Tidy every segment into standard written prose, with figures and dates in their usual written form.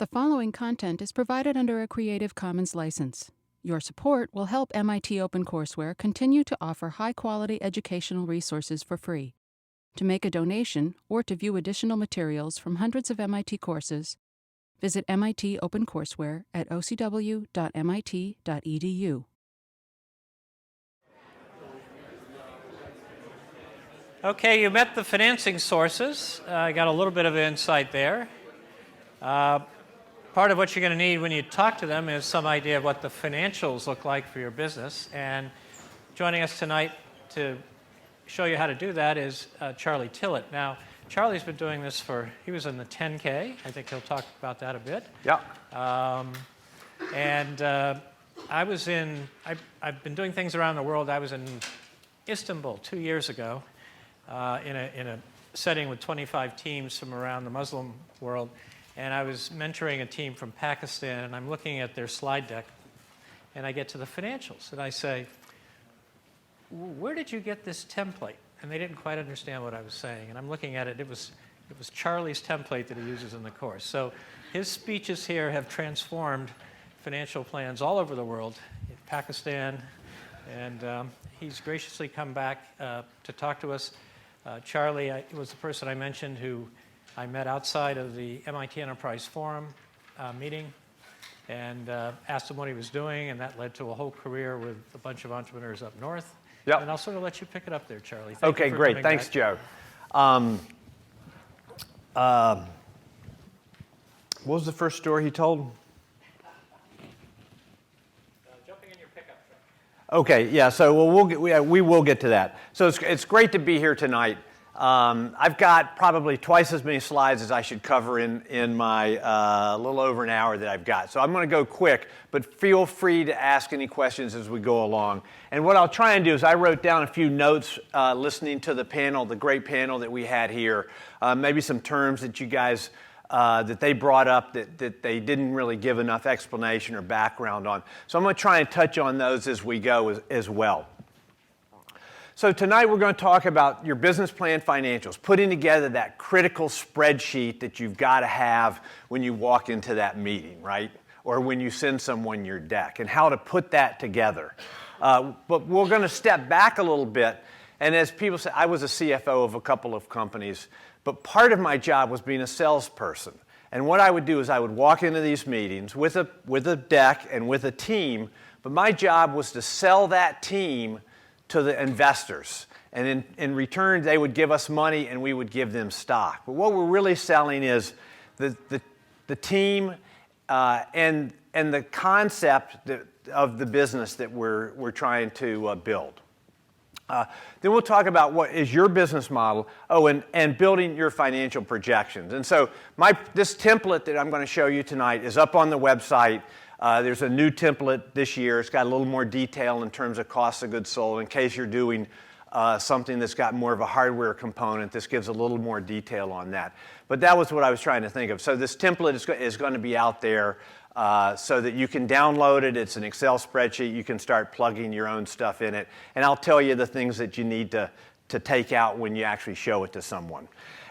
The following content is provided under a Creative Commons license. Your support will help MIT OpenCourseware continue to offer high-quality educational resources for free. To make a donation or to view additional materials from hundreds of MIT courses, visit MIT OpenCourseware at ocw.mit.edu. Okay, you met the financing sources. I got a little bit of insight there. Part of what you're going to need when you talk to them is some idea of what the financials look like for your business. And joining us tonight to show you how to do that is Charlie Tillett. Now, Charlie's been doing this he was in the 10K. I think he'll talk about that a bit. Yeah. I've been doing things around the world. I was in Istanbul 2 years ago in a setting with 25 teams from around the Muslim world. And I was mentoring a team from Pakistan, and I'm looking at their slide deck, and I get to the financials, and I say, where did you get this template? And they didn't quite understand what I was saying, and I'm looking at it. It was Charlie's template that he uses in the course. So his speeches here have transformed financial plans all over the world, in Pakistan, and he's graciously come back to talk to us. Charlie was the person I mentioned who I met outside of the MIT Enterprise Forum meeting and asked him what he was doing, and that led to a whole career with a bunch of entrepreneurs up north. Yep. And I'll sort of let you pick it up there, Charlie. Okay, great. Thanks, Joe. What was the first story he told? Jumping in your pickup truck. Okay, yeah, so we will get to that. So it's great to be here tonight. I've got probably twice as many slides as I should cover in my little over an hour that I've got. So I'm going to go quick, but feel free to ask any questions as we go along. And what I'll try and do is I wrote down a few notes listening to the panel, the great panel that we had here, maybe some terms that you guys, that they brought up that they didn't really give enough explanation or background on. So I'm going to try and touch on those as we go as well. So tonight we're going to talk about your business plan financials, putting together that critical spreadsheet that you've got to have when you walk into that meeting, right? Or when you send someone your deck, and how to put that together. But we're going to step back a little bit, and as people say, I was a CFO of a couple of companies, but part of my job was being a salesperson. And what I would do is I would walk into these meetings with a deck and with a team, but my job was to sell that team to the investors. And in return, they would give us money and we would give them stock. But what we're really selling is the team and the concept of the business that we're trying to build. Then we'll talk about what is your business model, and building your financial projections. And so this template that I'm going to show you tonight is up on the website. There's a new template this year. It's got a little more detail in terms of cost of goods sold. In case you're doing something that's got more of a hardware component, this gives a little more detail on that. But that was what I was trying to think of. So this template is going to be out there so that you can download it. It's an Excel spreadsheet. You can start plugging your own stuff in it. And I'll tell you the things that you need to take out when you actually show it to someone.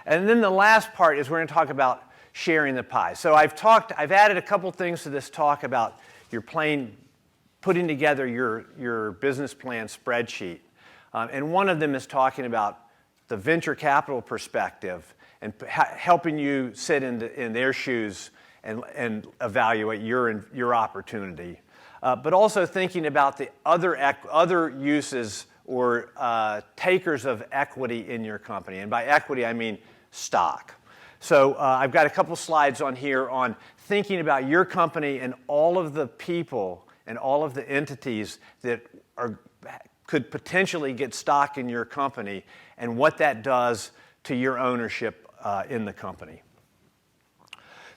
And then the last part is we're going to talk about sharing the pie. So I've added a couple things to this talk about putting together your business plan spreadsheet. And one of them is talking about the venture capital perspective and helping you sit in their shoes and evaluate your opportunity. But also thinking about the other uses or takers of equity in your company. And by equity, I mean stock. So I've got a couple slides on here on thinking about your company and all of the people and all of the entities that could potentially get stock in your company and what that does to your ownership in the company.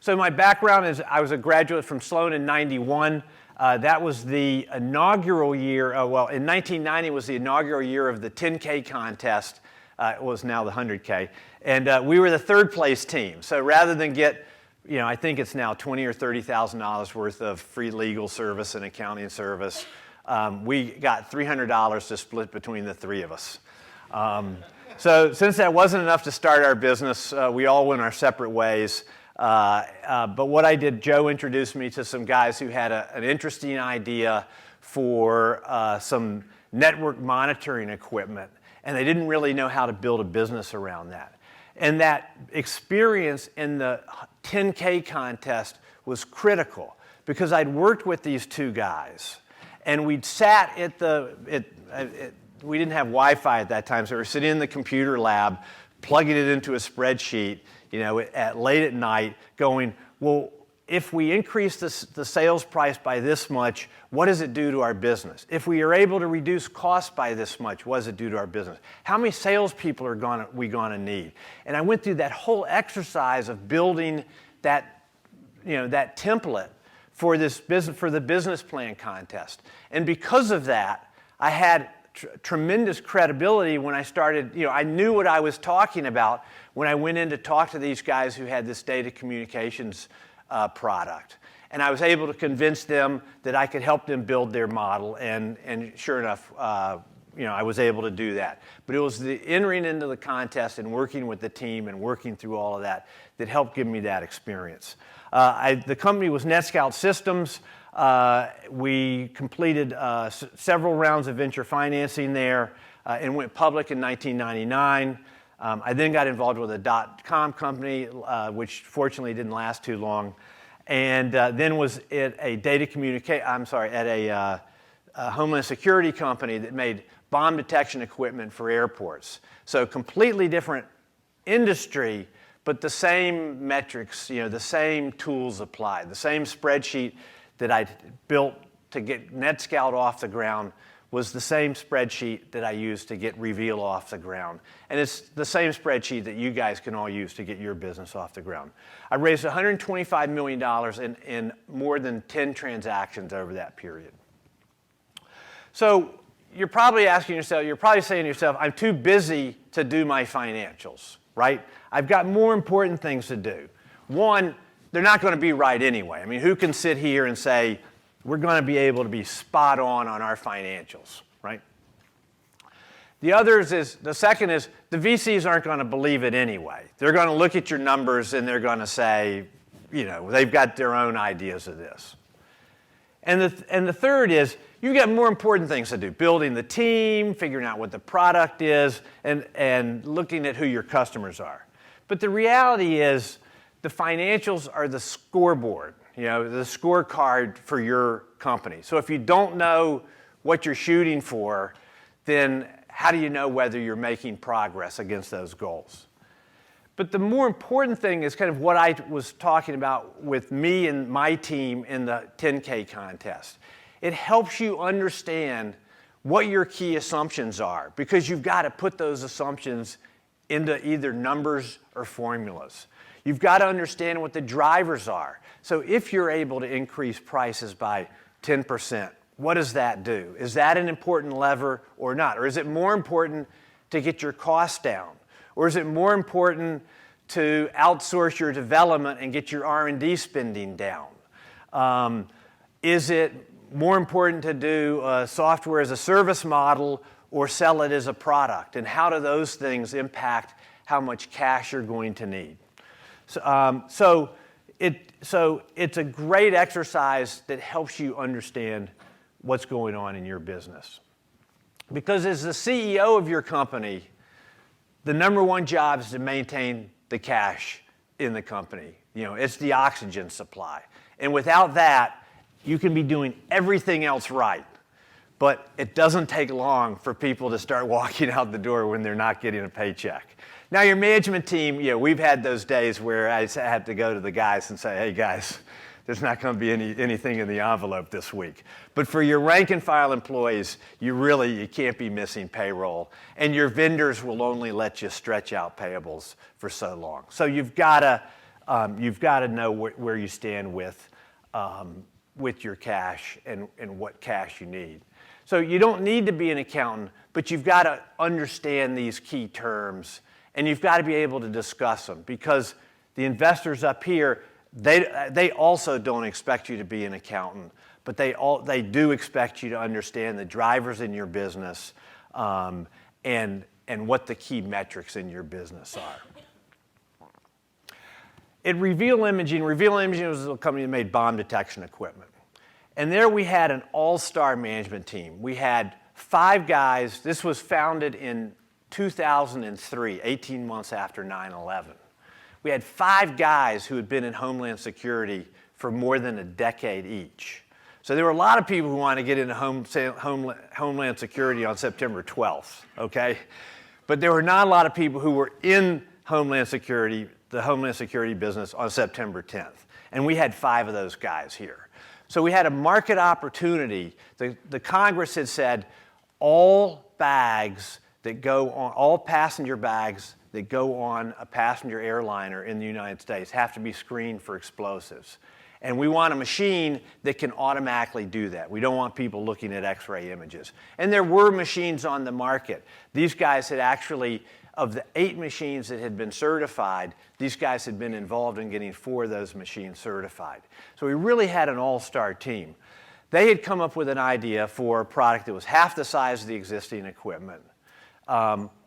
So my background is I was a graduate from Sloan in '91. That was the inaugural year, in 1990 was the inaugural year of the 10K contest. It was now the 100K. And we were the third place team. So rather than get, I think it's now $20,000 or $30,000 worth of free legal service and accounting service, we got $300 to split between the three of us. So since that wasn't enough to start our business, we all went our separate ways. But what I did, Joe introduced me to some guys who had an interesting idea for some network monitoring equipment, and they didn't really know how to build a business around that. And that experience in the 10K contest was critical because I'd worked with these two guys, and we'd sat we didn't have Wi-Fi at that time, so we were sitting in the computer lab, plugging it into a spreadsheet, late at night, going, well, if we increase the sales price by this much, what does it do to our business? If we are able to reduce costs by this much, what does it do to our business? How many salespeople are we going to need? And I went through that whole exercise of building that template for the business plan contest. And because of that, I had tremendous credibility when I started, I knew what I was talking about when I went in to talk to these guys who had this data communications product. And I was able to convince them that I could help them build their model, and sure enough, I was able to do that. But it was the entering into the contest and working with the team and working through all of that that helped give me that experience. The company was NetScout Systems. We completed several rounds of venture financing there and went public in 1999. I then got involved with a dot-com company, which fortunately didn't last too long, and then was at a Homeland Security company that made bomb detection equipment for airports. So completely different industry, but the same metrics, the same tools applied, the same spreadsheet that I built to get NetScout off the ground was the same spreadsheet that I used to get Reveal off the ground. And it's the same spreadsheet that you guys can all use to get your business off the ground. I raised $125 million in more than 10 transactions over that period. So you're probably saying to yourself, I'm too busy to do my financials, right? I've got more important things to do. One, they're not going to be right anyway. I mean, who can sit here and say, we're going to be able to be spot on our financials, right? The second is, the VCs aren't going to believe it anyway. They're going to look at your numbers and they're going to say, they've got their own ideas of this. And the third is, you've got more important things to do, building the team, figuring out what the product is, and looking at who your customers are. But the reality is, the financials are the scoreboard, the scorecard for your company. So if you don't know what you're shooting for, then how do you know whether you're making progress against those goals? But the more important thing is kind of what I was talking about with me and my team in the 10K contest. It helps you understand what your key assumptions are, because you've got to put those assumptions into either numbers or formulas. You've got to understand what the drivers are. So if you're able to increase prices by 10%, what does that do? Is that an important lever or not? Or is it more important to get your costs down? Or is it more important to outsource your development and get your R&D spending down? Is it more important to do a software as a service model or sell it as a product? And how do those things impact how much cash you're going to need? So it's a great exercise that helps you understand what's going on in your business. Because as the CEO of your company, the number one job is to maintain the cash in the company. It's the oxygen supply. And without that, you can be doing everything else right. But it doesn't take long for people to start walking out the door when they're not getting a paycheck. Now, your management team, we've had those days where I had to go to the guys and say, hey, guys, there's not going to be anything in the envelope this week. But for your rank and file employees, you can't be missing payroll. And your vendors will only let you stretch out payables for so long. So you've got to know where you stand with your cash and what cash you need. So you don't need to be an accountant, but you've got to understand these key terms, and you've got to be able to discuss them, because the investors up here, they also don't expect you to be an accountant, but they do expect you to understand the drivers in your business and what the key metrics in your business are. at Reveal Imaging was a company that made bomb detection equipment. And there we had an all-star management team. We had 5 guys. This was founded in 2003, 18 months after 9/11. We had 5 guys who had been in Homeland Security for more than a decade each. So there were a lot of people who wanted to get into Homeland Security on September 12th, okay? But there were not a lot of people who were in Homeland Security, the Homeland Security business, on September 10th. And we had 5 of those guys here. So we had a market opportunity. The Congress had said all bags that go on, all passenger bags that go on a passenger airliner in the United States have to be screened for explosives. And we want a machine that can automatically do that. We don't want people looking at X-ray images. And there were machines on the market. These guys had actually, of the 8 machines that had been certified, these guys had been involved in getting 4 of those machines certified. So we really had an all-star team. They had come up with an idea for a product that was half the size of the existing equipment,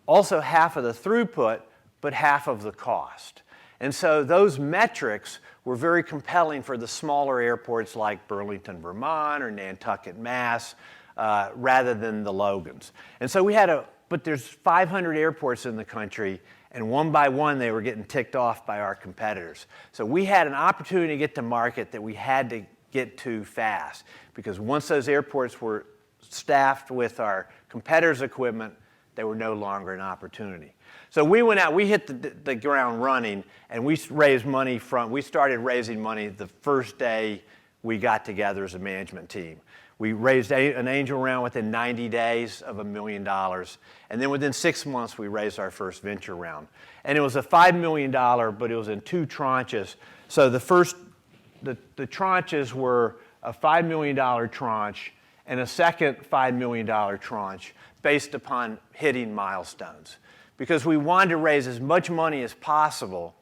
also half of the throughput, but half of the cost. And so those metrics were very compelling for the smaller airports like Burlington, Vermont, or Nantucket, Mass, rather than the Logans. And so we had but there's 500 airports in the country, and one by one they were getting ticked off by our competitors. So we had an opportunity to get to market that we had to get to fast, because once those airports were staffed with our competitors' equipment, they were no longer an opportunity. So we went out, we hit the ground running, and we started raising money the first day we got together as a management team. We raised an angel round within 90 days of $1 million, and then within 6 months we raised our first venture round. And it was a $5 million, but it was in 2 tranches. So the tranches were a $5 million tranche and a second $5 million tranche based upon hitting milestones. Because we wanted to raise as much money as possible,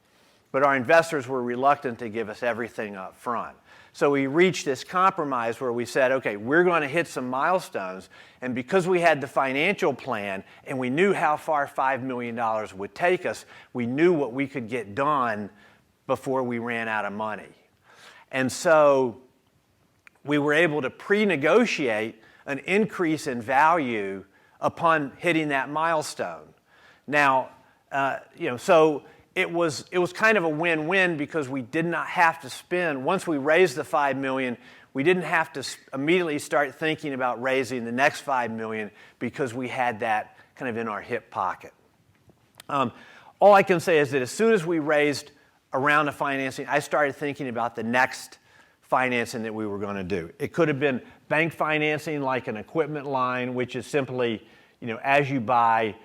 but our investors were reluctant to give us everything up front. So we reached this compromise where we said, okay, we're going to hit some milestones, and because we had the financial plan and we knew how far $5 million would take us, we knew what we could get done before we ran out of money. And so we were able to pre-negotiate an increase in value upon hitting that milestone. Now, so it was kind of a win-win, because we did not have to spend, once we raised the $5 million, we didn't have to immediately start thinking about raising the next $5 million, because we had that kind of in our hip pocket. All I can say is that as soon as we raised a round of financing, I started thinking about the next financing that we were going to do. It could have been bank financing, like an equipment line, which is simply, as you buy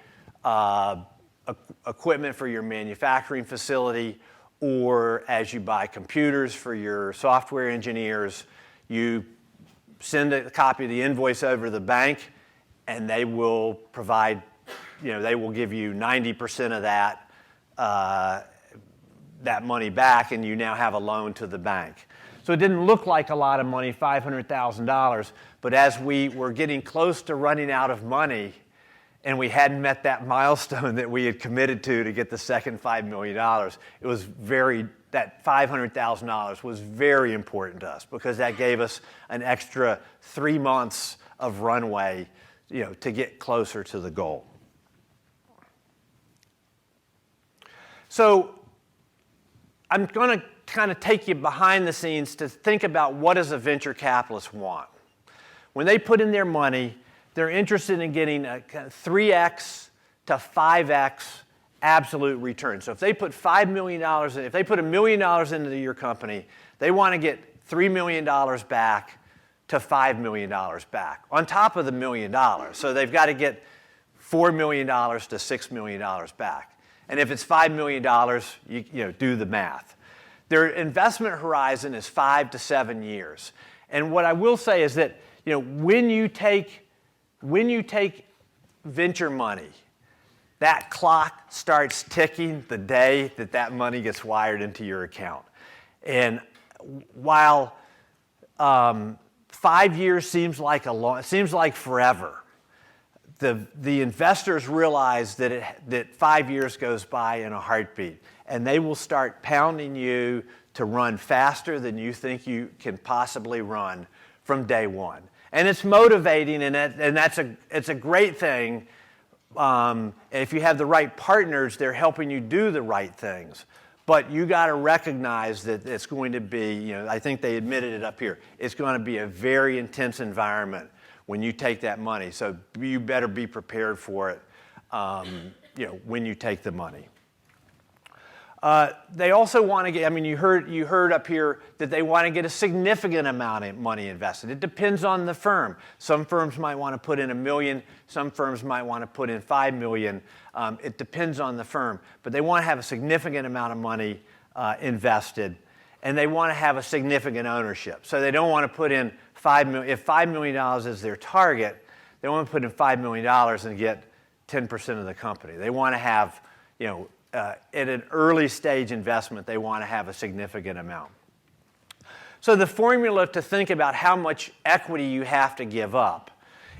equipment for your manufacturing facility, or as you buy computers for your software engineers, you send a copy of the invoice over to the bank, and they will provide, they will give you 90% of that money back, and you now have a loan to the bank. So it didn't look like a lot of money, $500,000, but as we were getting close to running out of money, and we hadn't met that milestone that we had committed to get the second $5 million, that $500,000 was very important to us, because that gave us an extra 3 months of runway, to get closer to the goal. So I'm going to kind of take you behind the scenes to think about, what does a venture capitalist want? When they put in their money, they're interested in getting a 3x to 5x absolute return. So if they put $5 million in, if they put $1 million into your company, they want to get $3 million back to $5 million back on top of the $1 million. So they've got to get $4 million to $6 million back. And if it's $5 million, you do the math. Their investment horizon is 5 to 7 years. And what I will say is that, when you take venture money, that clock starts ticking the day that money gets wired into your account. And while 5 years seems like forever, the investors realize that 5 years goes by in a heartbeat, and they will start pounding you to run faster than you think you can possibly run from day one. And it's motivating, and it's a great thing. If you have the right partners, they're helping you do the right things. But you got to recognize that it's going to be, I think they admitted it up here, it's going to be a very intense environment when you take that money. So you better be prepared for it, when you take the money. They also want to get, you heard up here that they want to get a significant amount of money invested. It depends on the firm. Some firms might want to put in $1 million. Some firms might want to put in $5 million. It depends on the firm. But they want to have a significant amount of money invested, and they want to have a significant ownership. So they don't want to put in $5 million. If $5 million is their target, they want to put in $5 million and get 10% of the company. They want to have, at an early stage investment, they want to have a significant amount. So the formula to think about how much equity you have to give up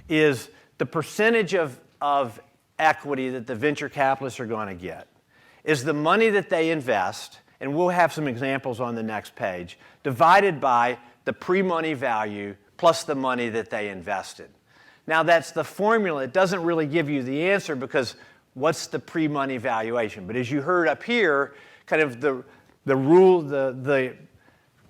is the percentage of equity that the venture capitalists are going to get, is the money that they invest, and we'll have some examples on the next page, divided by the pre-money value plus the money that they invested. Now that's the formula. It doesn't really give you the answer because what's the pre-money valuation? But as you heard up here, kind of the rule, the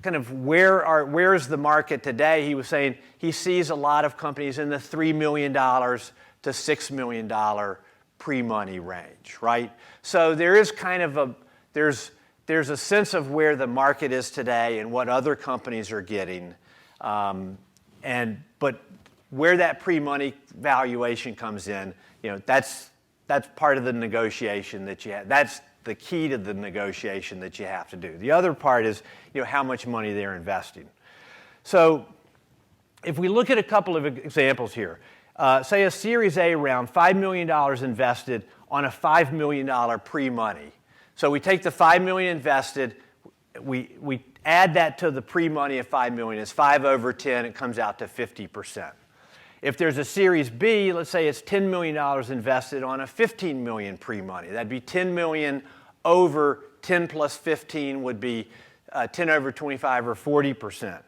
kind of where's the market today? He was saying he sees a lot of companies in the $3 million to $6 million pre-money range, right? So there is kind of there's a sense of where the market is today and what other companies are getting, but where that pre-money valuation comes in, that's part of the negotiation that you have. That's the key to the negotiation that you have to do. The other part is, how much money they're investing. So if we look at a couple of examples here, say a Series A round, $5 million invested on a $5 million pre-money. So we take the $5 million invested, we add that to the pre-money of $5 million. It's 5 over 10, it comes out to 50%. If there's a Series B, let's say it's $10 million invested on a $15 million pre-money. That'd be $10 million over 10 plus 15 would be 10 over 25 or 40%.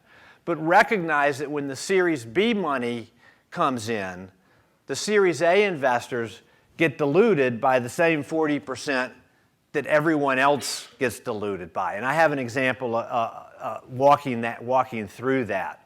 But recognize that when the Series B money comes in, the Series A investors get diluted by the same 40% that everyone else gets diluted by. And I have an example walking through that.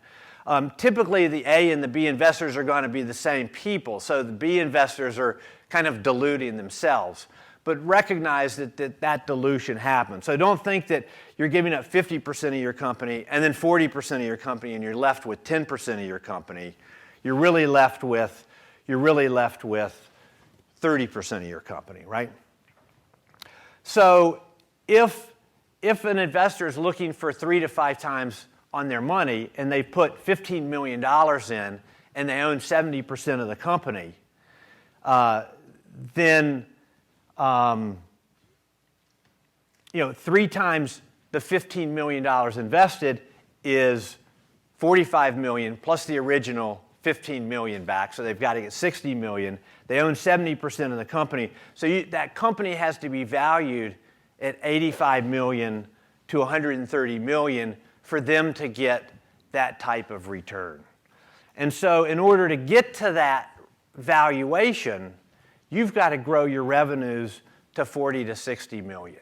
Typically, the A and the B investors are going to be the same people, so the B investors are kind of diluting themselves. But recognize that dilution happens. So don't think that you're giving up 50% of your company and then 40% of your company and you're left with 10% of your company. You're really left with 30% of your company, right? So if an investor is looking for 3 to 5 times on their money and they put $15 million in and they own 70% of the company, then 3 times the $15 million invested is $45 million plus the original $15 million back, so they've got to get $60 million. They own 70% of the company, so that company has to be valued at $85 million to $130 million for them to get that type of return. And so in order to get to that valuation, you've got to grow your revenues to 40 to 60 million.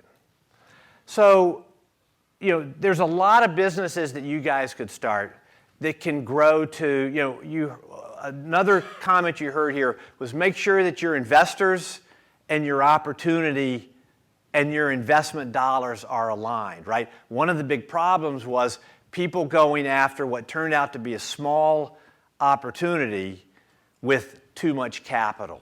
So, there's a lot of businesses that you guys could start that can grow to, another comment you heard here was make sure that your investors and your opportunity and your investment dollars are aligned, right? One of the big problems was people going after what turned out to be a small opportunity with too much capital.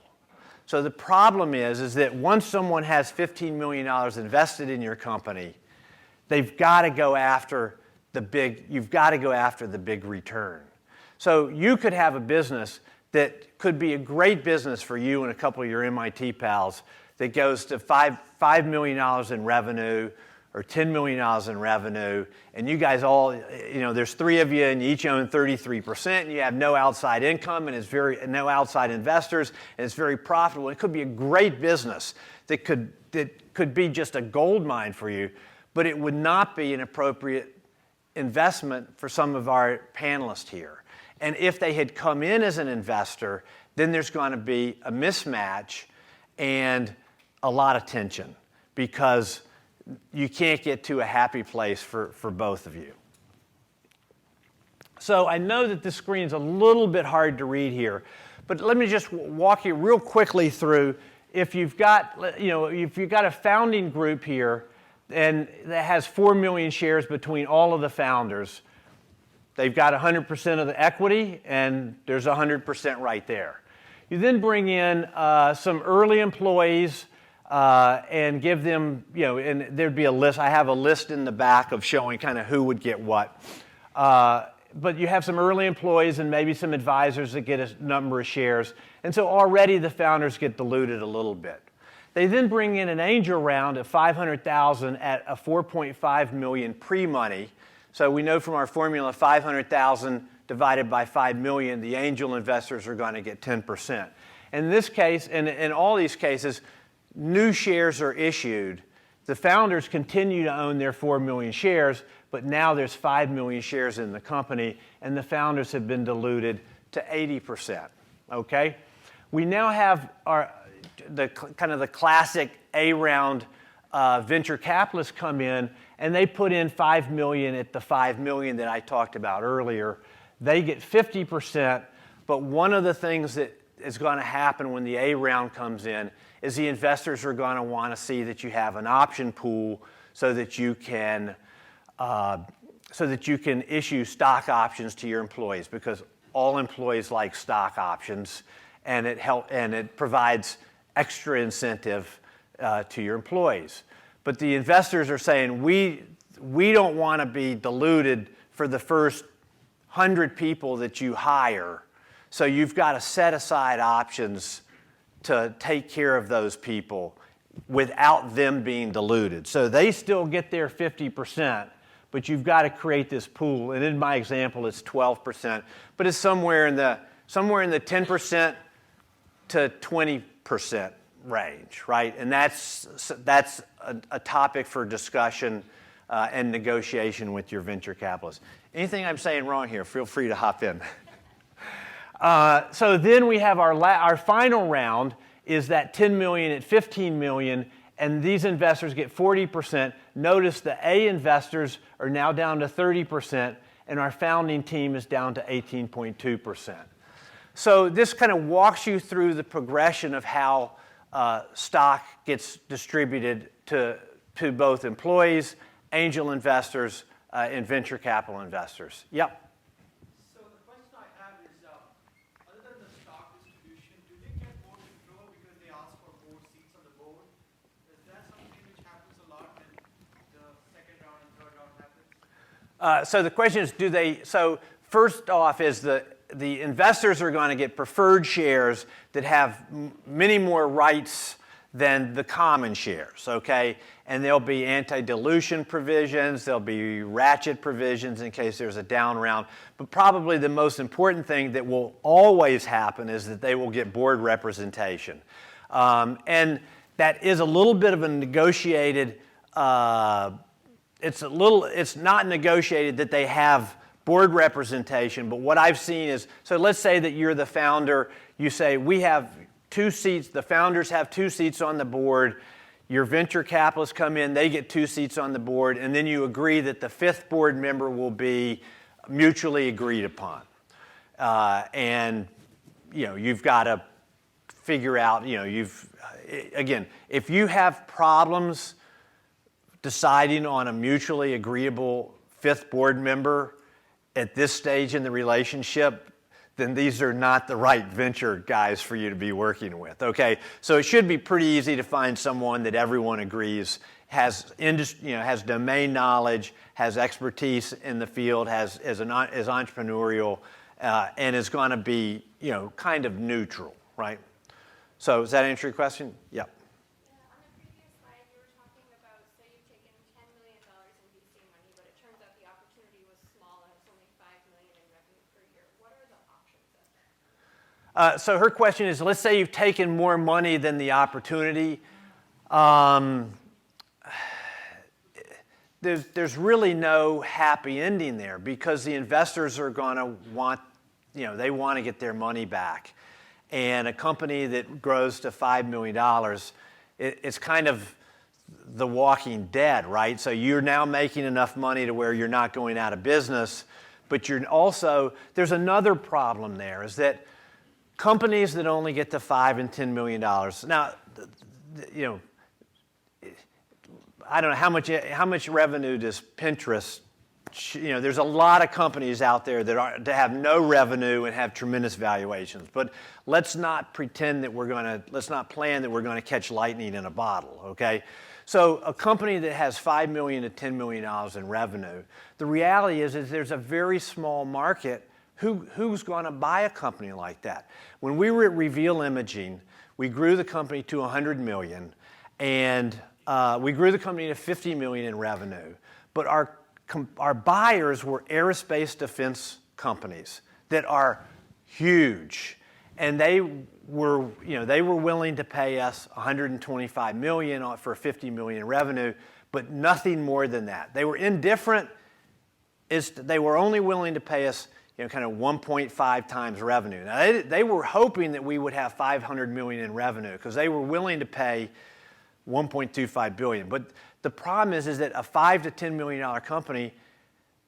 So the problem is that once someone has $15 million invested in your company, they've got to go after you've got to go after the big return. So you could have a business that could be a great business for you and a couple of your MIT pals that goes to $5 million in revenue or $10 million in revenue, and you guys all, there's 3 of you and you each own 33%, and you have no outside income and no outside investors, and it's very profitable. It could be a great business that could be just a gold mine for you, but it would not be an appropriate investment for some of our panelists here. And if they had come in as an investor, then there's going to be a mismatch and a lot of tension, because you can't get to a happy place for both of you. So I know that this screen's a little bit hard to read here, but let me just walk you real quickly through. If you've got a founding group here and that has 4 million shares between all of the founders, they've got 100% of the equity, and there's 100% right there. You then bring in some early employees and give them, and there'd be a list. I have a list in the back of showing kind of who would get what. But you have some early employees and maybe some advisors that get a number of shares. And so already the founders get diluted a little bit. They then bring in an angel round of $500,000 at a $4.5 million pre-money. So we know from our formula, 500,000 divided by 5 million, the angel investors are going to get 10%. In this case, and in all these cases, new shares are issued. The founders continue to own their 4 million shares, but now there's 5 million shares in the company, and the founders have been diluted to 80%. Okay? We now have the classic A-round venture capitalists come in, and they put in 5 million at the 5 million that I talked about earlier. They get 50%, but one of the things that is going to happen when the A round comes in is the investors are going to want to see that you have an option pool so that you can issue stock options to your employees, because all employees like stock options, and it provides extra incentive to your employees. But the investors are saying, we don't want to be diluted for the first 100 people that you hire, so you've got to set aside options to take care of those people without them being diluted. So they still get their 50%, but you've got to create this pool. And in my example, it's 12%, but it's somewhere in the 10% to 20% range, right? And that's a topic for discussion and negotiation with your venture capitalists. Anything I'm saying wrong here, feel free to hop in. So then we have our final round is that 10 million at 15 million, and these investors get 40%. Notice the A investors are now down to 30%, and our founding team is down to 18.2%. So this kind of walks you through the progression of how stock gets distributed to both employees, angel investors, and venture capital investors. Yep. So the question I have is, other than the stock distribution, do they get more control because they ask for more seats on the board? Is that something which happens a lot when the second round and third round happens? So the question is, so first off is the investors are going to get preferred shares that have many more rights than the common shares, okay? And there'll be anti-dilution provisions, there'll be ratchet provisions in case there's a down round. But probably the most important thing that will always happen is that they will get board representation. And that is a little bit of a negotiated, it's not negotiated that they have board representation, but what I've seen is, so let's say that you're the founder, you say, we have 2 seats, the founders have 2 seats on the board, your venture capitalists come in, they get 2 seats on the board, and then you agree that the 5th board member will be mutually agreed upon. And you've got to figure out, again, if you have problems deciding on a mutually agreeable 5th board member at this stage in the relationship, then these are not the right venture guys for you to be working with, okay? So it should be pretty easy to find someone that everyone agrees has domain knowledge, has expertise in the field, is entrepreneurial, and is going to be, kind of neutral, right? So does that answer your question? Yep. On the previous slide, you were talking about, say you've taken $10 million So her question is, let's say you've taken more money than the opportunity. There's really no happy ending there because the investors are going to want, they want to get their money back. And a company that grows to $5 million, it's kind of the Walking Dead, right? So you're now making enough money to where you're not going out of business, but you're also, there's another problem there, is that companies that only get to $5 and $10 million, now, I don't know how much revenue does Pinterest. There's a lot of companies out there that have no revenue and have tremendous valuations. But let's not pretend that let's not plan that we're going to catch lightning in a bottle, okay? So a company that has $5 million to $10 million in revenue, the reality is there's a very small market who's going to buy a company like that. When we were at Reveal Imaging, we grew the company to $100 million, and we grew the company to $50 million in revenue. But our buyers were aerospace defense companies that are huge, and they were willing to pay us $125 million for $50 million in revenue, but nothing more than that. They were indifferent. They were only willing to pay us kind of 1.5 times revenue. Now they were hoping that we would have $500 million in revenue because they were willing to pay $1.25 billion. But the problem is that a $5 to $10 million company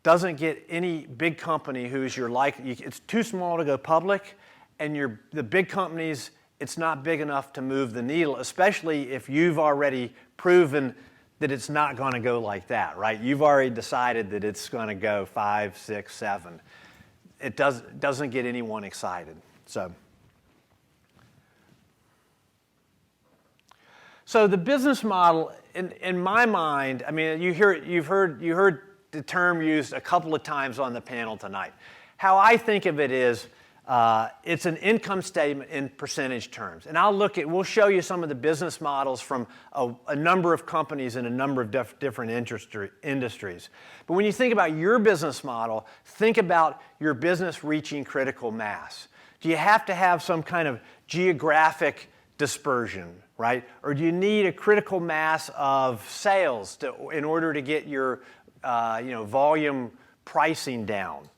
doesn't get any big company who's it's too small to go public, and the big companies, it's not big enough to move the needle, especially if you've already proven that it's not going to go like that, right? You've already decided that it's going to go 5, 6, 7. It doesn't get anyone excited. So the business model, in my mind, I mean, you've heard the term used a couple of times on the panel tonight. How I think of it is, it's an income statement in percentage terms. And we'll show you some of the business models from a number of companies in a number of different industries. But when you think about your business model, think about your business reaching critical mass. Do you have to have some kind of geographic dispersion, right? Or do you need a critical mass of sales in order to get your volume pricing down?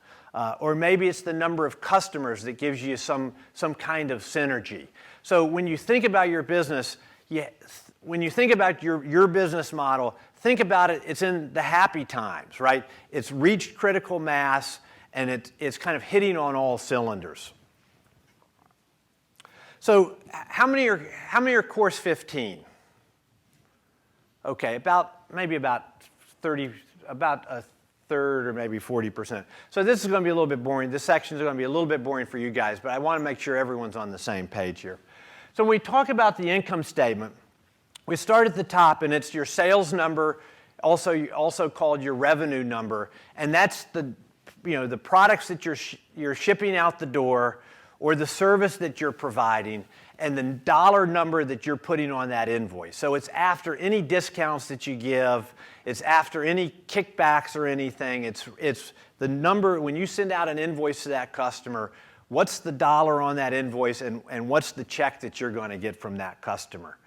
Or maybe it's the number of customers that gives you some kind of synergy. So when you think about your business, when you think about your business model, think about it's in the happy times, right? It's reached critical mass, and it's kind of hitting on all cylinders. So how many are course 15? Okay, maybe about a third or maybe 40%. So this is going to be a little bit boring. This section is going to be a little bit boring for you guys, but I want to make sure everyone's on the same page here. So when we talk about the income statement, we start at the top, and it's your sales number, also called your revenue number, and that's the products that you're shipping out the door, or the service that you're providing, and the dollar number that you're putting on that invoice. So it's after any discounts that you give, it's after any kickbacks or anything, it's the number, when you send out an invoice to that customer, what's the dollar on that invoice, and what's the check that you're going to get from that customer.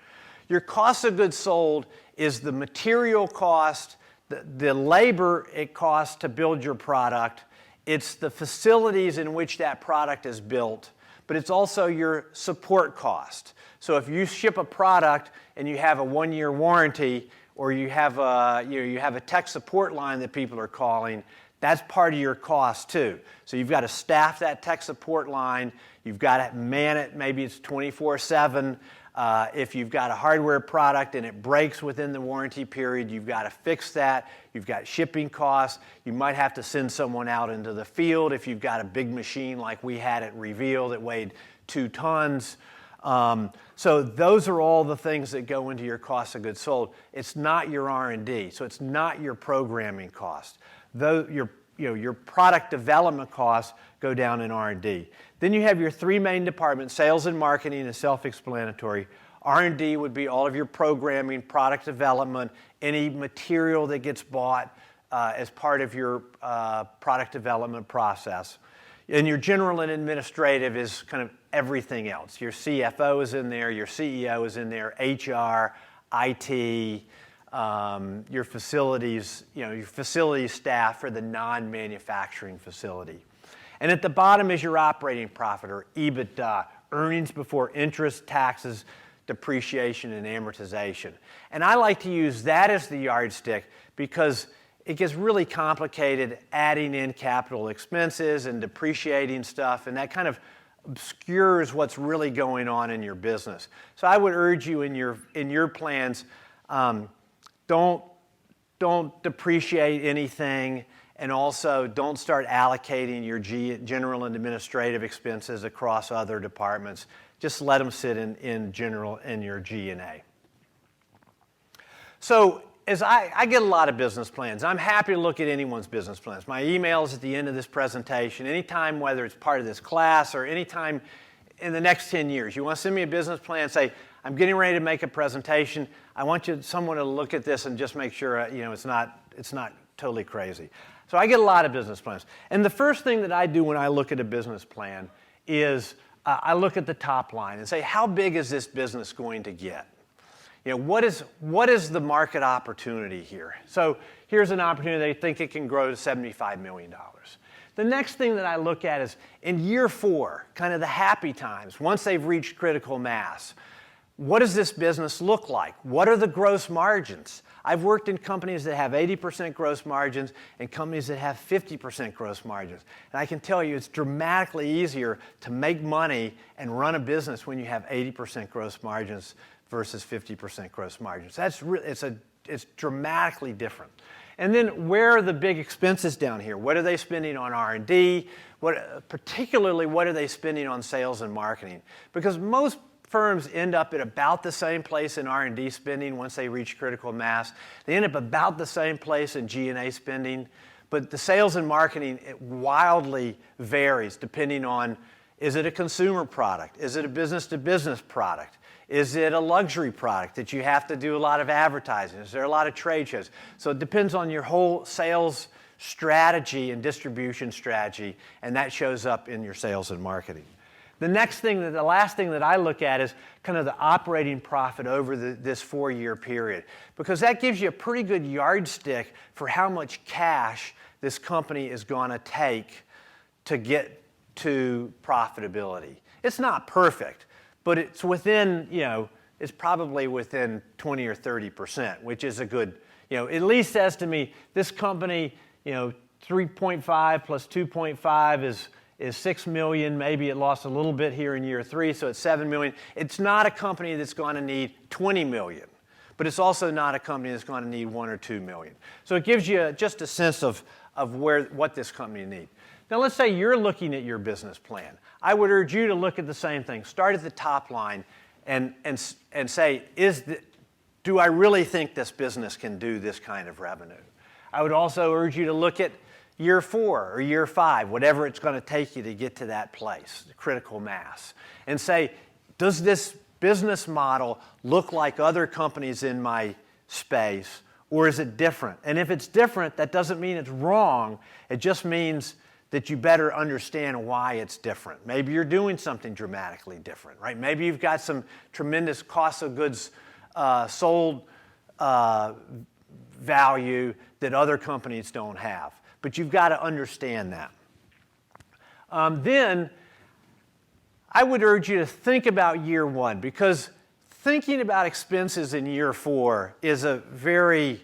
Your cost of goods sold is the material cost, the labor it costs to build your product. It's the facilities in which that product is built, but it's also your support cost. So if you ship a product and you have a 1-year warranty, or you have a tech support line that people are calling, that's part of your cost too. So you've got to staff that tech support line. You've got to man it. Maybe it's 24/7. If you've got a hardware product and it breaks within the warranty period, you've got to fix that. You've got shipping costs. You might have to send someone out into the field if you've got a big machine like we had at Reveal that weighed 2 tons. So those are all the things that go into your cost of goods sold. It's not your R&D, so it's not your programming cost. Your product development costs go down in R&D. Then you have your 3 main departments. Sales and marketing is self-explanatory. R&D would be all of your programming, product development, any material that gets bought as part of your product development process. And your general and administrative is kind of everything else. Your CFO is in there, your CEO is in there, HR, IT, your facilities, your facility staff for the non-manufacturing facility. And at the bottom is your operating profit, or EBITDA, earnings before interest, taxes, depreciation, and amortization. And I like to use that as the yardstick because it gets really complicated adding in capital expenses and depreciating stuff, and that kind of obscures what's really going on in your business. So I would urge you in your plans, don't depreciate anything, and also don't start allocating your general and administrative expenses across other departments. Just let them sit in general in your G&A. So as I get a lot of business plans. I'm happy to look at anyone's business plans. My email is at the end of this presentation. Anytime, whether it's part of this class or anytime in the next 10 years, you want to send me a business plan, say, I'm getting ready to make a presentation. I want someone to look at this and just make sure it's not totally crazy. So I get a lot of business plans. And the first thing that I do when I look at a business plan is I look at the top line and say, how big is this business going to get? What is the market opportunity here? So here's an opportunity. They think it can grow to $75 million. The next thing that I look at is in year 4, kind of the happy times, once they've reached critical mass. What does this business look like? What are the gross margins? I've worked in companies that have 80% gross margins and companies that have 50% gross margins. And I can tell you it's dramatically easier to make money and run a business when you have 80% gross margins versus 50% gross margins. It's dramatically different. And then where are the big expenses down here? What are they spending on R&D? Particularly, what are they spending on sales and marketing? Because most firms end up at about the same place in R&D spending once they reach critical mass. They end up about the same place in G&A spending. But the sales and marketing, it wildly varies depending on, is it a consumer product? Is it a business-to-business product? Is it a luxury product that you have to do a lot of advertising? Is there a lot of trade shows? So it depends on your whole sales strategy and distribution strategy, and that shows up in your sales and marketing. The last thing that I look at is kind of the operating profit over this 4-year period, because that gives you a pretty good yardstick for how much cash this company is going to take to get to profitability. It's not perfect, but it's within, it's probably within 20 or 30%, which is a good, at least says to me, this company, 3.5 plus 2.5 is 6 million. Maybe it lost a little bit here in year 3, so it's 7 million. It's not a company that's going to need 20 million, but it's also not a company that's going to need 1 or 2 million. So it gives you just a sense of what this company needs. Now let's say you're looking at your business plan. I would urge you to look at the same thing. Start at the top line and say, do I really think this business can do this kind of revenue? I would also urge you to look at year 4 or year 5, whatever it's going to take you to get to that place, the critical mass, and say, does this business model look like other companies in my space, or is it different? And if it's different, that doesn't mean it's wrong. It just means that you better understand why it's different. Maybe you're doing something dramatically different, right? Maybe you've got some tremendous cost of goods sold value that other companies don't have. But you've got to understand that. Then I would urge you to think about year 1, because thinking about expenses in year 4 is a very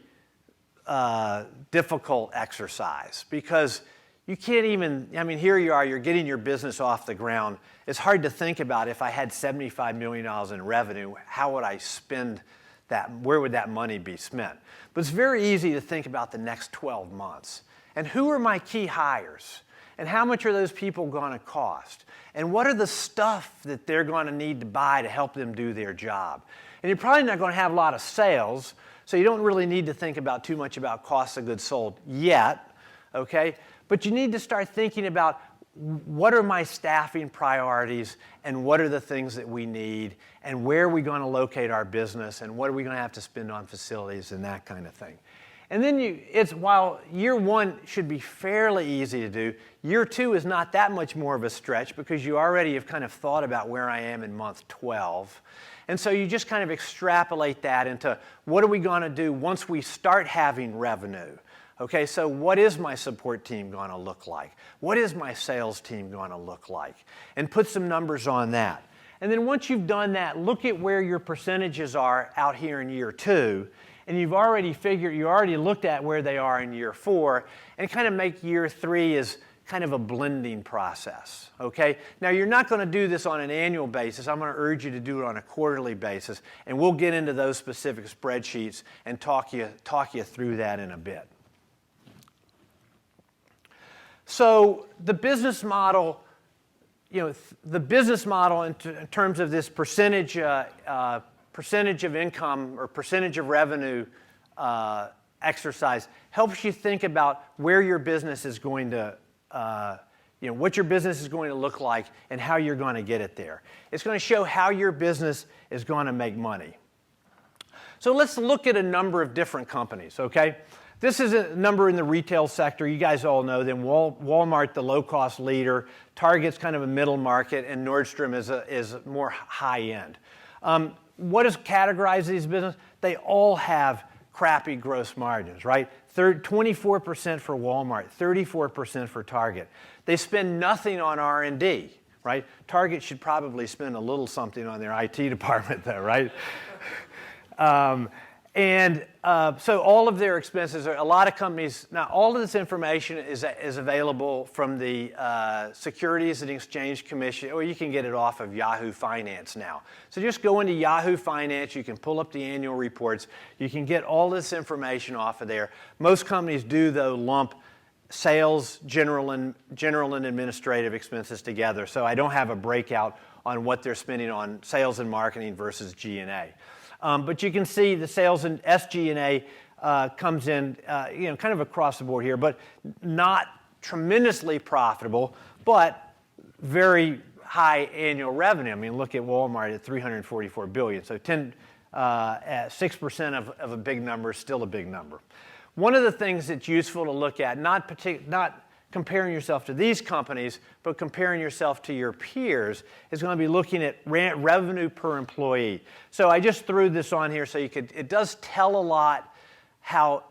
difficult exercise, because you can't even, here you are, you're getting your business off the ground. It's hard to think about, if I had $75 million in revenue, how would I spend that? Where would that money be spent? But it's very easy to think about the next 12 months. And who are my key hires? And how much are those people going to cost? And what are the stuff that they're going to need to buy to help them do their job? And you're probably not going to have a lot of sales, so you don't really need to think about too much about cost of goods sold yet, okay? But you need to start thinking about, what are my staffing priorities, and what are the things that we need, and where are we going to locate our business, and what are we going to have to spend on facilities and that kind of thing. And then while year 1 should be fairly easy to do, year 2 is not that much more of a stretch because you already have kind of thought about where I am in month 12. And so you just kind of extrapolate that into what are we going to do once we start having revenue? Okay, so what is my support team going to look like? What is my sales team going to look like? And put some numbers on that. And then once you've done that, look at where your percentages are out here in year 2. And you already looked at where they are in year 4, and kind of make year 3 as kind of a blending process, okay? Now, you're not going to do this on an annual basis. I'm going to urge you to do it on a quarterly basis, and we'll get into those specific spreadsheets and talk you through that in a bit. So the business model, in terms of this percentage of income or percentage of revenue exercise helps you think about where your business is going to, what your business is going to look like and how you're going to get it there. It's going to show how your business is going to make money. So let's look at a number of different companies, okay? This is a number in the retail sector. You guys all know them. Walmart, the low-cost leader. Target's kind of a middle market, and Nordstrom is more high-end. What does categorize these businesses? They all have crappy gross margins, right? 24% for Walmart, 34% for Target. They spend nothing on R&D, right? Target should probably spend a little something on their IT department, though, right? So all of their expenses a lot of companies, now all of this information is available from the Securities and Exchange Commission, or you can get it off of Yahoo Finance now. So just go into Yahoo Finance, you can pull up the annual reports, you can get all this information off of there. Most companies do, though, lump sales, general and administrative expenses together, so I don't have a breakout on what they're spending on sales and marketing versus G&A. But you can see the sales and SG&A comes in, kind of across the board here, but not tremendously profitable, but very high annual revenue. I mean, look at Walmart at $344 billion. So 6% of a big number is still a big number. One of the things that's useful to look at, not comparing yourself to these companies, but comparing yourself to your peers, is going to be looking at revenue per employee. So I just threw this on here so it does tell a lot how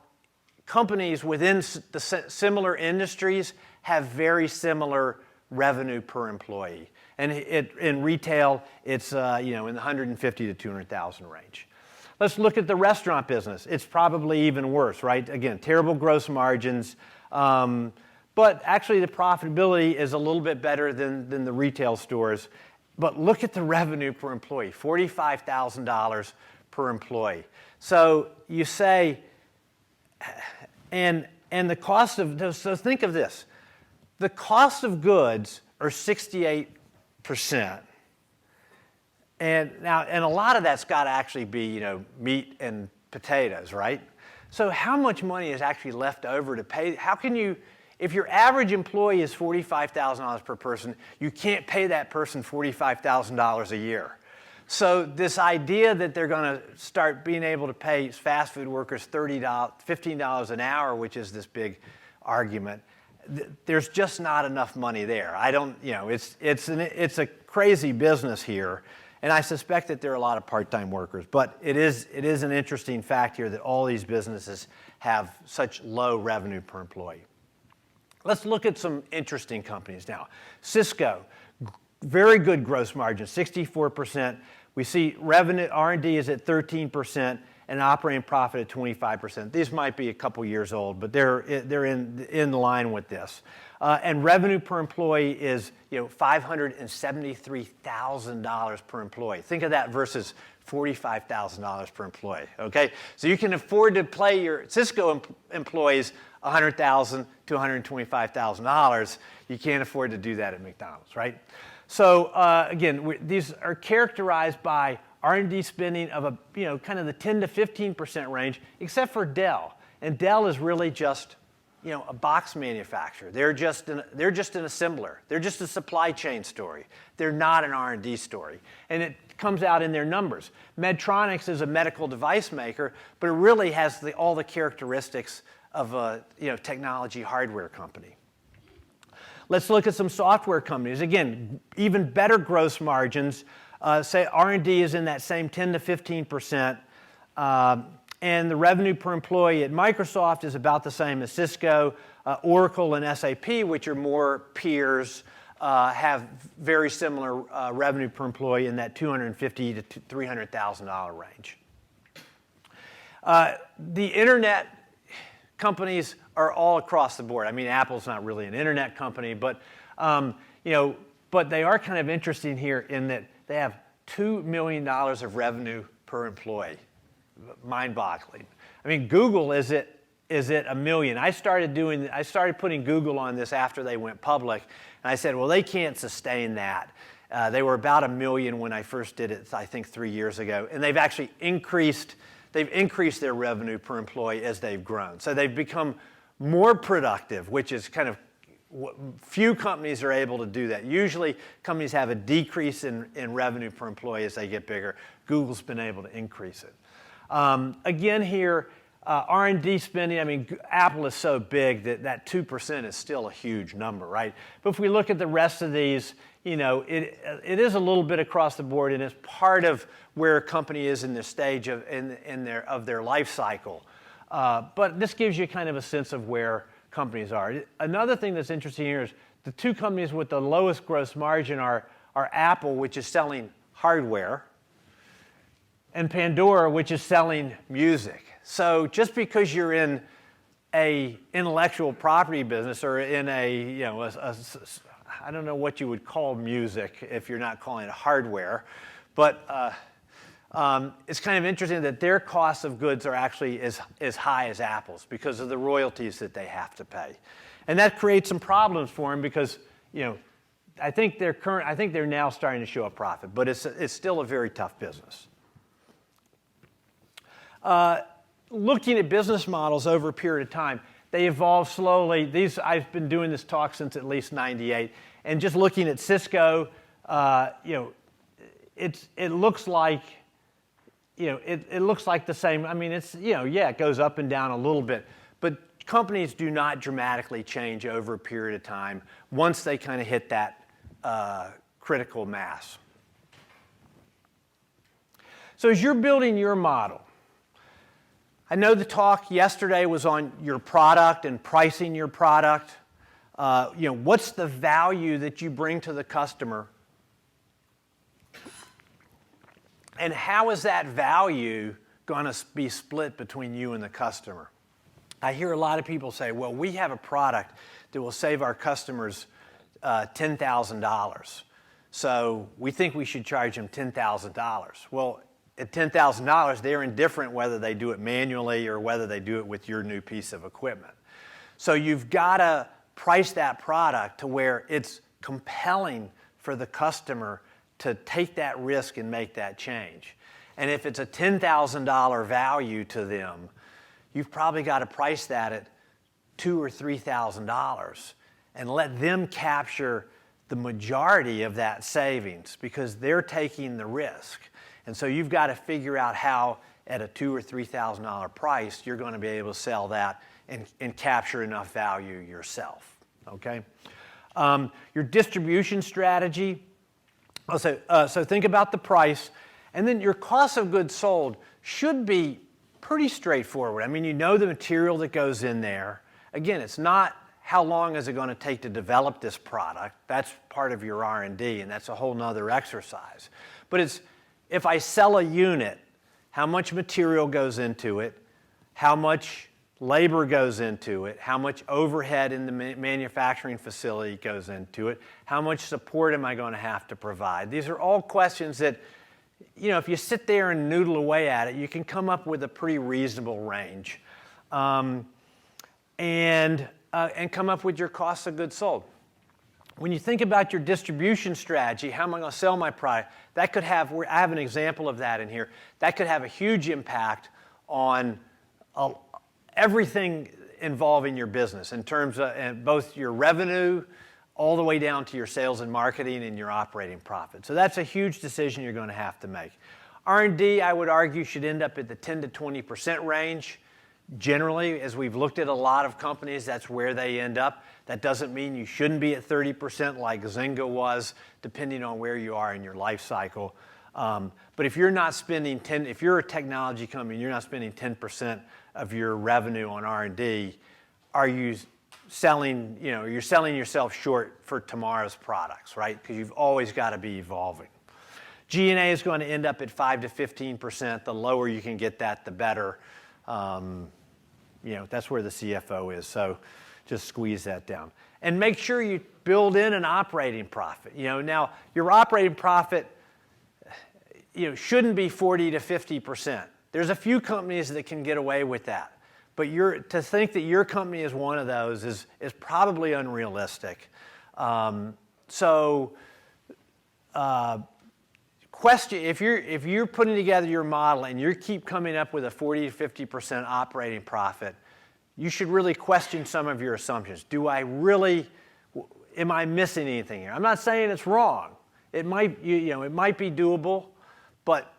companies within the similar industries have very similar revenue per employee. And in retail, it's in the 150 to 200,000 range. Let's look at the restaurant business. It's probably even worse, right? Again, terrible gross margins. But actually, the profitability is a little bit better than the retail stores. But look at the revenue per employee, $45,000 per employee. So you say, and the cost of, so think of this. The cost of goods are 68%. And a lot of that's got to actually be, meat and potatoes, right? So how much money is actually left over to pay? How can you... If your average employee is $45,000 per person, you can't pay that person $45,000 a year. So this idea that they're going to start being able to pay fast food workers $15 an hour, which is this big argument, there's just not enough money there. It's a crazy business here, and I suspect that there are a lot of part-time workers. But it is an interesting fact here that all these businesses have such low revenue per employee. Let's look at some interesting companies now. Cisco, very good gross margin, 64%. We see revenue, R&D is at 13%, and operating profit at 25%. These might be a couple years old, but they're in line with this. And revenue per employee is $573,000 per employee. Think of that versus $45,000 per employee. Okay, so you can afford to pay your Cisco employees $100,000 to $125,000. You can't afford to do that at McDonald's, right? So again, these are characterized by R&D spending of kind of the 10 to 15% range, except for Dell. And Dell is really just a box manufacturer. They're just an assembler. They're just a supply chain story. They're not an R&D story. And it comes out in their numbers. Medtronic is a medical device maker, but it really has all the characteristics of a technology hardware company. Let's look at some software companies. Again, even better gross margins. Say R&D is in that same 10 to 15%. And the revenue per employee at Microsoft is about the same as Cisco. Oracle and SAP, which are more peers, have very similar revenue per employee in that $250,000 to $300,000 range. The internet companies are all across the board. I mean, Apple's not really an internet company, but but they are kind of interesting here in that they have $2 million of revenue per employee. Mind-boggling. I mean, Google is at $1 million. I started putting Google on this after they went public, and I said, well, they can't sustain that. They were about $1 million when I first did it, I think 3 years ago, and they've actually increased their revenue per employee as they've grown. So they've become more productive, which is kind of few companies are able to do that. Usually companies have a decrease in revenue per employee as they get bigger. Google's been able to increase it. Again here, R&D spending, I mean, Apple is so big that 2% is still a huge number, right? But if we look at the rest of these, it is a little bit across the board, and it's part of where a company is in the stage of their life cycle. But this gives you kind of a sense of where companies are. Another thing that's interesting here is the two companies with the lowest gross margin are Apple, which is selling hardware, and Pandora, which is selling music. So just because you're in a intellectual property business or in I don't know what you would call music if you're not calling it hardware, but it's kind of interesting that their costs of goods are actually as high as Apple's because of the royalties that they have to pay. And that creates some problems for them because, I think they're now starting to show a profit, but it's still a very tough business. Looking at business models over a period of time, they evolve slowly. I've been doing this talk since at least '98, and just looking at Cisco, it looks like it looks like the same. I mean, it goes up and down a little bit, but companies do not dramatically change over a period of time once they kind of hit that critical mass. So as you're building your model, I know the talk yesterday was on your product and pricing your product. What's the value that you bring to the customer? And how is that value going to be split between you and the customer? I hear a lot of people say, well, we have a product that will save our customers $10,000. So we think we should charge them $10,000. Well, at $10,000, they're indifferent whether they do it manually or whether they do it with your new piece of equipment. So you've got to price that product to where it's compelling for the customer to take that risk and make that change. And if it's a $10,000 value to them, you've probably got to price that at $2,000 or $3,000 and let them capture the majority of that savings because they're taking the risk. And so you've got to figure out how, at a $2,000 or $3,000 price, you're going to be able to sell that and capture enough value yourself. Okay? Your distribution strategy. So think about the price, and then your cost of goods sold should be pretty straightforward. I mean, you know the material that goes in there. Again, it's not how long is it going to take to develop this product. That's part of your R&D, and that's a whole nother exercise. But it's if I sell a unit, how much material goes into it, how much labor goes into it, how much overhead in the manufacturing facility goes into it, how much support am I going to have to provide? These are all questions that, if you sit there and noodle away at it, you can come up with a pretty reasonable range and come up with your cost of goods sold. When you think about your distribution strategy, how am I going to sell my product? That could have, I have an example of that in here, that could have a huge impact on everything involving your business in terms of both your revenue all the way down to your sales and marketing and your operating profit. So that's a huge decision you're going to have to make. R&D, I would argue, should end up at the 10 to 20% range. Generally, as we've looked at a lot of companies, that's where they end up. That doesn't mean you shouldn't be at 30% like Zynga was, depending on where you are in your life cycle. But if you're not spending if you're a technology company and you're not spending 10% of your revenue on R&D, are you selling, you're selling yourself short for tomorrow's products, right? Because you've always got to be evolving. G&A is going to end up at 5 to 15%. The lower you can get that, the better. That's where the CFO is. So just squeeze that down. And make sure you build in an operating profit. Now, your operating profit shouldn't be 40 to 50%. There's a few companies that can get away with that. But to think that your company is one of those is probably unrealistic. Question: if you're putting together your model and you keep coming up with a 40 to 50% operating profit, you should really question some of your assumptions. Am I missing anything here? I'm not saying it's wrong. It might be doable, but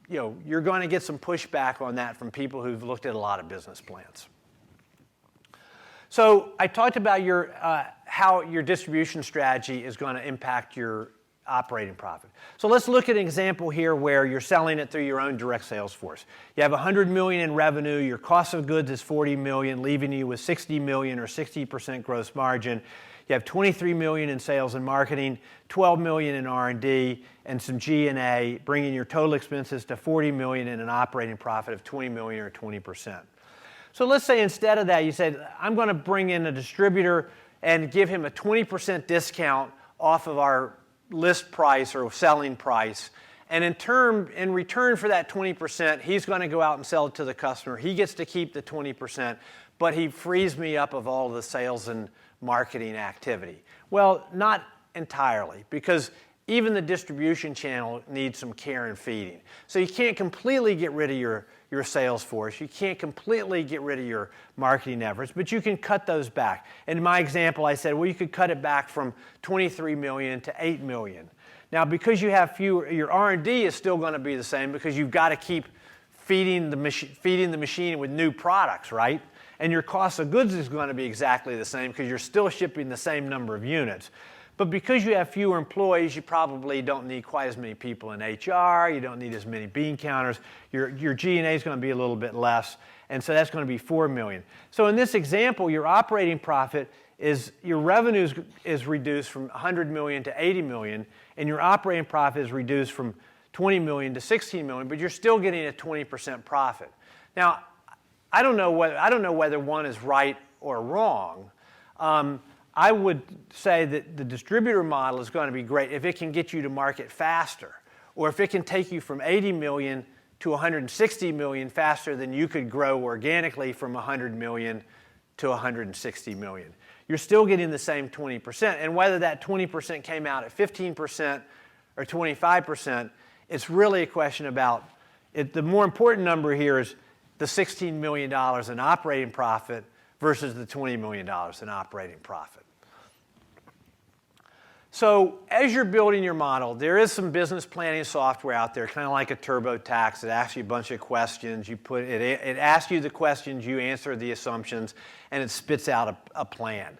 you're going to get some pushback on that from people who've looked at a lot of business plans. So I talked about how your distribution strategy is going to impact your operating profit. So let's look at an example here where you're selling it through your own direct sales force. You have $100 million in revenue. Your cost of goods is $40 million, leaving you with $60 million or 60% gross margin. You have $23 million in sales and marketing, $12 million in R&D, and some G&A, bringing your total expenses to $40 million and an operating profit of $20 million or 20%. So let's say instead of that, you said, I'm going to bring in a distributor and give him a 20% discount off of our list price or selling price. And in return for that 20%, he's going to go out and sell it to the customer. He gets to keep the 20%, but he frees me up of all the sales and marketing activity. Well, not entirely, because even the distribution channel needs some care and feeding. So you can't completely get rid of your sales force. You can't completely get rid of your marketing efforts, but you can cut those back. In my example, I said, well, you could cut it back from $23 million to $8 million. Now, because you have fewer, your R&D is still going to be the same because you've got to keep feeding the machine with new products, right? And your cost of goods is going to be exactly the same because you're still shipping the same number of units. But because you have fewer employees, you probably don't need quite as many people in HR. You don't need as many bean counters. Your G&A is going to be a little bit less, and so that's going to be $4 million. So in this example, your operating profit your revenue is reduced from $100 million to $80 million, and your operating profit is reduced from $20 million to $16 million, but you're still getting a 20% profit. Now, I don't know whether one is right or wrong. I would say that the distributor model is going to be great if it can get you to market faster, or if it can take you from 80 million to 160 million faster than you could grow organically from 100 million to 160 million. You're still getting the same 20%, and whether that 20% came out at 15% or 25%, it's really a question about it. The more important number here is the $16 million in operating profit versus the $20 million in operating profit. So as you're building your model, there is some business planning software out there, kind of like a TurboTax. It asks you a bunch of questions. It asks you the questions, you answer the assumptions, and it spits out a plan.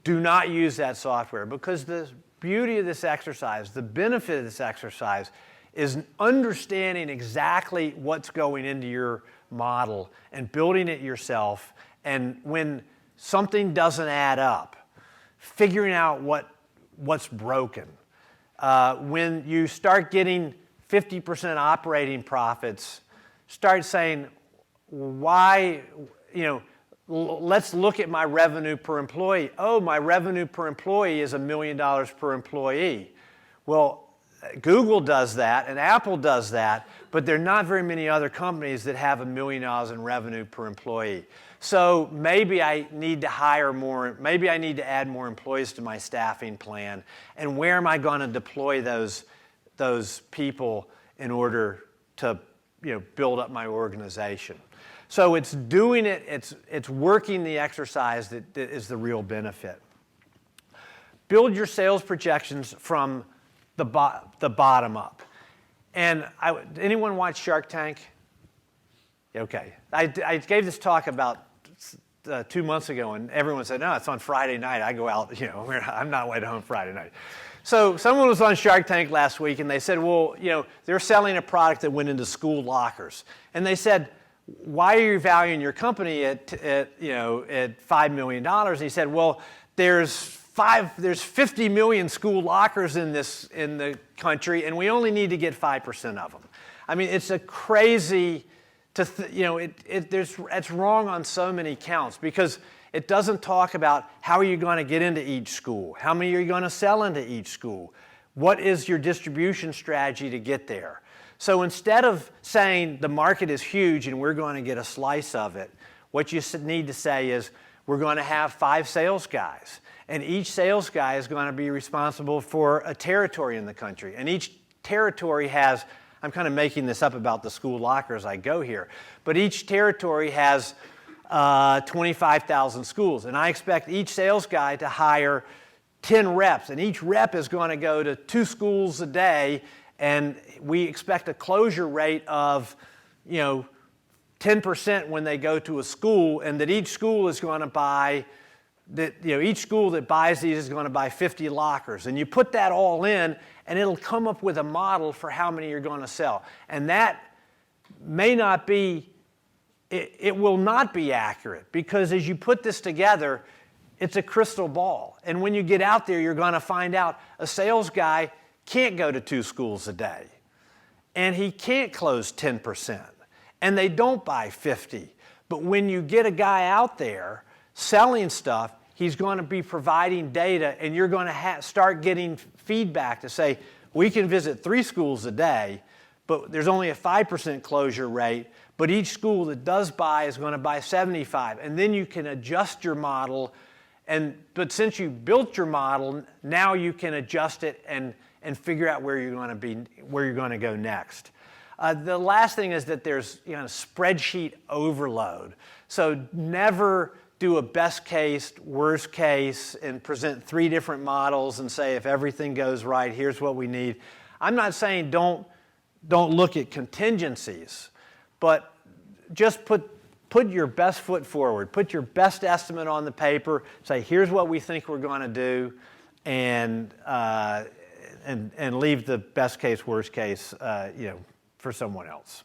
Do not use that software, because the beauty of this exercise, the benefit of this exercise, is understanding exactly what's going into your model and building it yourself. And when something doesn't add up, figuring out what's broken. When you start getting 50% operating profits, start saying, why, let's look at my revenue per employee. Oh, my revenue per employee is $1 million per employee. Well, Google does that and Apple does that, but there are not very many other companies that have $1 million in revenue per employee. So maybe I need to hire more, maybe I need to add more employees to my staffing plan. And where am I going to deploy those people in order to build up my organization? So it's doing it, it's working the exercise that is the real benefit. Build your sales projections from the bottom up. And anyone watch Shark Tank? Okay. I gave this talk about 2 months ago, and everyone said, no, it's on Friday night. I go out, I'm not way home Friday night. So someone was on Shark Tank last week, and they said, well, they're selling a product that went into school lockers. And they said, why are you valuing your company at $5 million? And he said, well, there's 50 million school lockers in the country, and we only need to get 5% of them. I mean, it's a crazy, it's wrong on so many counts, because it doesn't talk about how are you going to get into each school, how many are you going to sell into each school, what is your distribution strategy to get there. So instead of saying the market is huge and we're going to get a slice of it, what you need to say is we're going to have 5 sales guys. And each sales guy is going to be responsible for a territory in the country. And each territory has, I'm kind of making this up about the school locker as I go here, but each territory has 25,000 schools. And I expect each sales guy to hire 10 reps. And each rep is going to go to 2 schools a day. And we expect a closure rate of, 10% when they go to a school, and that each school is going to buy, each school that buys these is going to buy 50 lockers. And you put that all in, and it'll come up with a model for how many you're going to sell. And that may not be, it will not be accurate, because as you put this together, it's a crystal ball. And when you get out there, you're going to find out a sales guy can't go to 2 schools a day, and he can't close 10%, and they don't buy 50. But when you get a guy out there selling stuff, he's going to be providing data, and you're going to start getting feedback to say, we can visit 3 schools a day, but there's only a 5% closure rate, but each school that does buy is going to buy 75. And then you can adjust your model, but since you built your model, now you can adjust it and figure out where you're going to go next. The last thing is that there's spreadsheet overload. So never do a best case, worst case, and present 3 different models and say if everything goes right, here's what we need. I'm not saying don't look at contingencies, but just put your best foot forward. Put your best estimate on the paper. Say here's what we think we're going to do, and leave the best case, worst case, for someone else.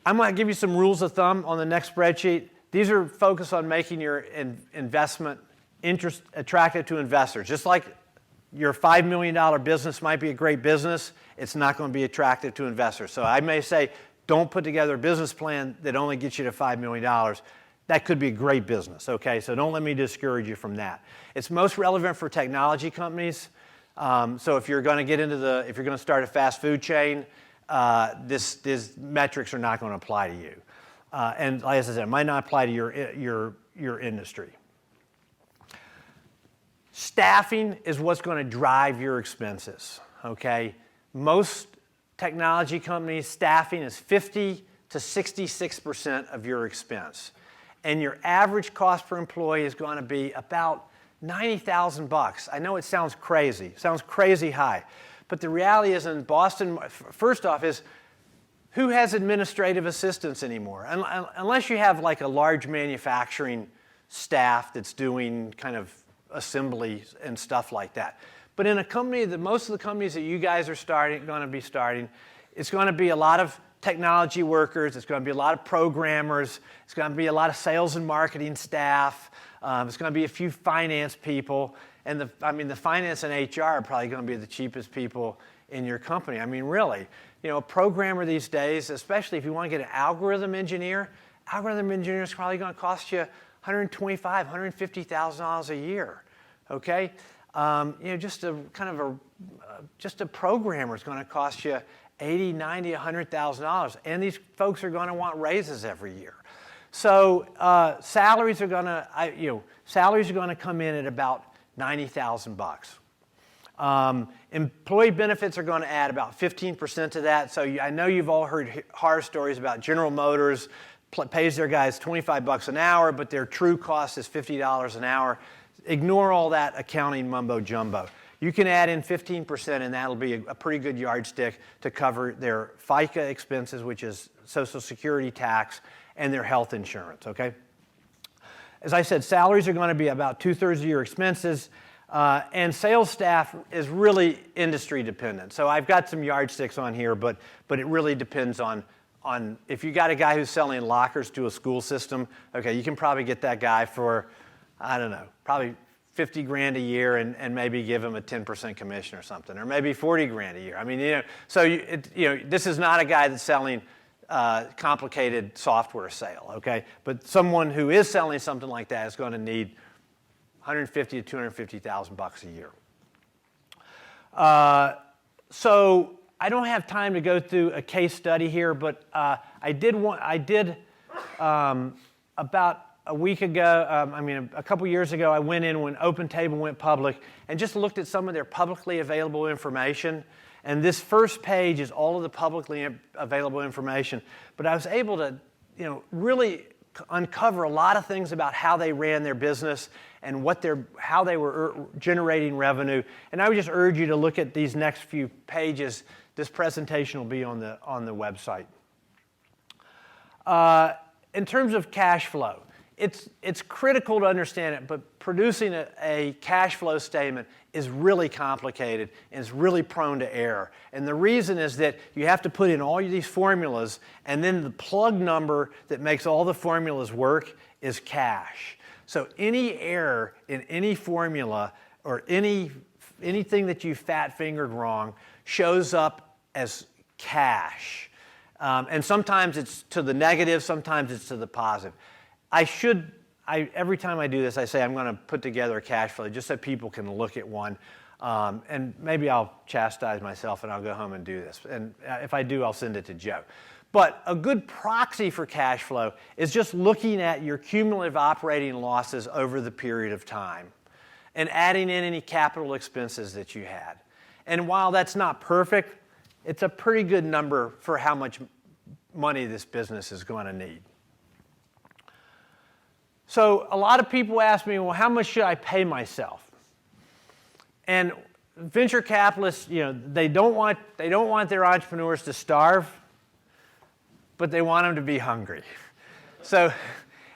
I'm going to give you some rules of thumb on the next spreadsheet. These are focused on making your investment attractive to investors. Just like your $5 million business might be a great business, it's not going to be attractive to investors. So I may say, don't put together a business plan that only gets you to $5 million. That could be a great business, okay? So don't let me discourage you from that. It's most relevant for technology companies. So if you're going to if you're going to start a fast food chain, these metrics are not going to apply to you. And like I said, it might not apply to your industry. Staffing is what's going to drive your expenses, okay? Most technology companies, staffing is 50 to 66% of your expense. And your average cost per employee is going to be about $90,000. I know it sounds crazy high. But the reality is in Boston, first off, is who has administrative assistants anymore? Unless you have like a large manufacturing staff that's doing kind of assembly and stuff like that. But in a company that most of the companies that you guys are going to be starting, it's going to be a lot of technology workers, it's going to be a lot of programmers, it's going to be a lot of sales and marketing staff, it's going to be a few finance people, and the finance and HR are probably going to be the cheapest people in your company. I mean, really, a programmer these days, especially if you want to get an algorithm engineer is probably going to cost you $125,000, $150,000 a year. Okay, just a programmer is going to cost you $80,000, $90,000, $100,000, and these folks are going to want raises every year. So salaries are going to come in at about $90,000. Employee benefits are going to add about 15% to that. So I know you've all heard horror stories about General Motors pays their guys $25 an hour, but their true cost is $50 an hour. Ignore all that accounting mumbo jumbo. You can add in 15%, and that'll be a pretty good yardstick to cover their FICA expenses, which is Social Security tax, and their health insurance, okay? As I said, salaries are going to be about 2/3 of your expenses, and sales staff is really industry dependent. So I've got some yardsticks on here, but it really depends on if you got a guy who's selling lockers to a school system, okay, you can probably get that guy for, I don't know, probably 50 grand a year and maybe give him a 10% commission or something, or maybe 40 grand a year. I mean, so this is not a guy that's selling complicated software sale, okay? But someone who is selling something like that is going to need $150,000 to $250,000 a year. So I don't have time to go through a case study here, but I did about a week ago, a couple years ago, I went in when OpenTable went public and just looked at some of their publicly available information. And this first page is all of the publicly available information. But I was able to, really uncover a lot of things about how they ran their business and how they were generating revenue. And I would just urge you to look at these next few pages. This presentation will be on the website. In terms of cash flow, it's critical to understand it, but producing a cash flow statement is really complicated and is really prone to error. And the reason is that you have to put in all these formulas, and then the plug number that makes all the formulas work is cash. So any error in any formula or anything that you fat-fingered wrong shows up as cash. And sometimes it's to the negative, sometimes it's to the positive. Every time I do this, I say I'm going to put together a cash flow just so people can look at one. And maybe I'll chastise myself and I'll go home and do this. And if I do, I'll send it to Joe. But a good proxy for cash flow is just looking at your cumulative operating losses over the period of time and adding in any capital expenses that you had. And while that's not perfect, it's a pretty good number for how much money this business is going to need. So a lot of people ask me, well, how much should I pay myself? And venture capitalists, they don't want their entrepreneurs to starve, but they want them to be hungry. So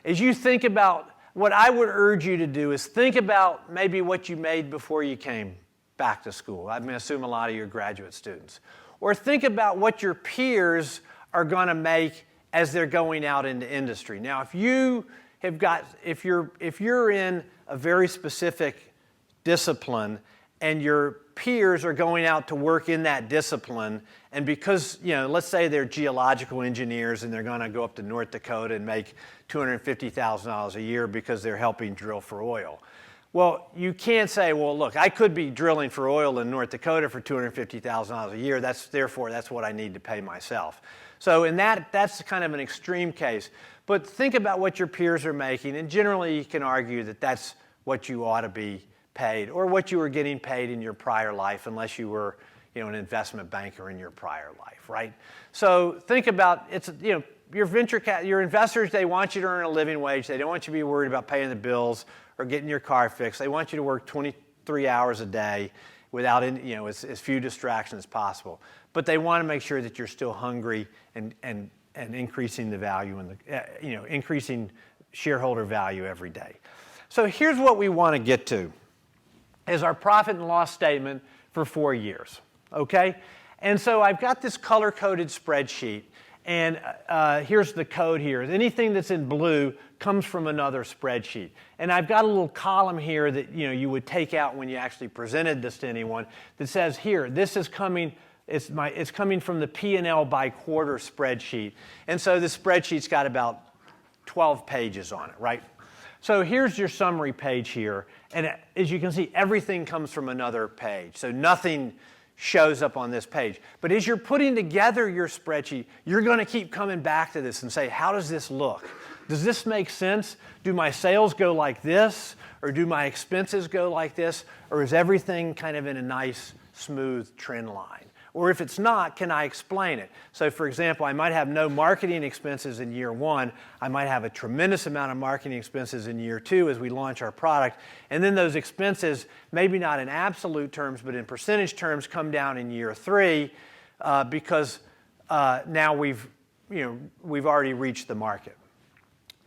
as you think about, what I would urge you to do is think about maybe what you made before you came back to school. I assume a lot of your graduate students. Or think about what your peers are going to make as they're going out into industry. Now, if you're in a very specific discipline and your peers are going out to work in that discipline, and because, let's say they're geological engineers and they're going to go up to North Dakota and make $250,000 a year because they're helping drill for oil. Well, you can't say, well, look, I could be drilling for oil in North Dakota for $250,000 a year. Therefore, that's what I need to pay myself. So that's kind of an extreme case. But think about what your peers are making, and generally you can argue that that's what you ought to be paid, or what you were getting paid in your prior life, unless you were, an investment banker in your prior life, right? So think about your investors. They want you to earn a living wage. They don't want you to be worried about paying the bills or getting your car fixed. They want you to work 23 hours a day without as few distractions as possible. But they want to make sure that you're still hungry and increasing the value and increasing shareholder value every day. So here's what we want to get to, is our profit and loss statement for 4 years, okay? And so I've got this color-coded spreadsheet, and here's the code here. Anything that's in blue comes from another spreadsheet. And I've got a little column here that you would take out when you actually presented this to anyone that says, here, this is coming. It's coming from the P&L by quarter spreadsheet. And so this spreadsheet's got about 12 pages on it, right? So here's your summary page here. And as you can see, everything comes from another page. So nothing shows up on this page. But as you're putting together your spreadsheet, you're going to keep coming back to this and say, how does this look? Does this make sense? Do my sales go like this? Or do my expenses go like this? Or is everything kind of in a nice, smooth trend line? Or if it's not, can I explain it? So for example, I might have no marketing expenses in year 1. I might have a tremendous amount of marketing expenses in year 2 as we launch our product. And then those expenses, maybe not in absolute terms, but in percentage terms, come down in year 3 because now we've already reached the market.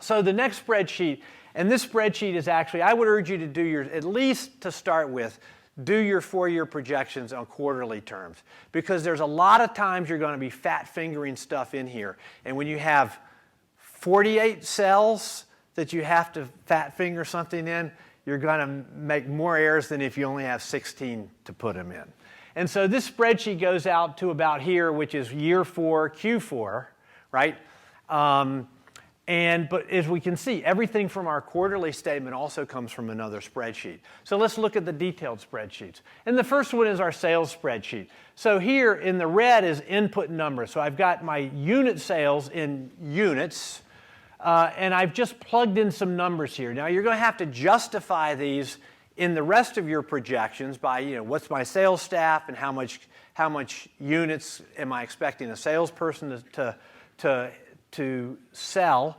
So the next spreadsheet, and this spreadsheet is actually, I would urge you to do at least to start with, do your 4-year projections on quarterly terms. Because there's a lot of times you're going to be fat fingering stuff in here. And when you have 48 cells that you have to fat finger something in, you're going to make more errors than if you only have 16 to put them in. And so this spreadsheet goes out to about here, which is year 4, Q4, right? But as we can see, everything from our quarterly statement also comes from another spreadsheet. So let's look at the detailed spreadsheets. And the first one is our sales spreadsheet. So here in the red is input numbers. So I've got my unit sales in units, and I've just plugged in some numbers here. Now you're going to have to justify these in the rest of your projections by, what's my sales staff and how much units am I expecting a salesperson to sell.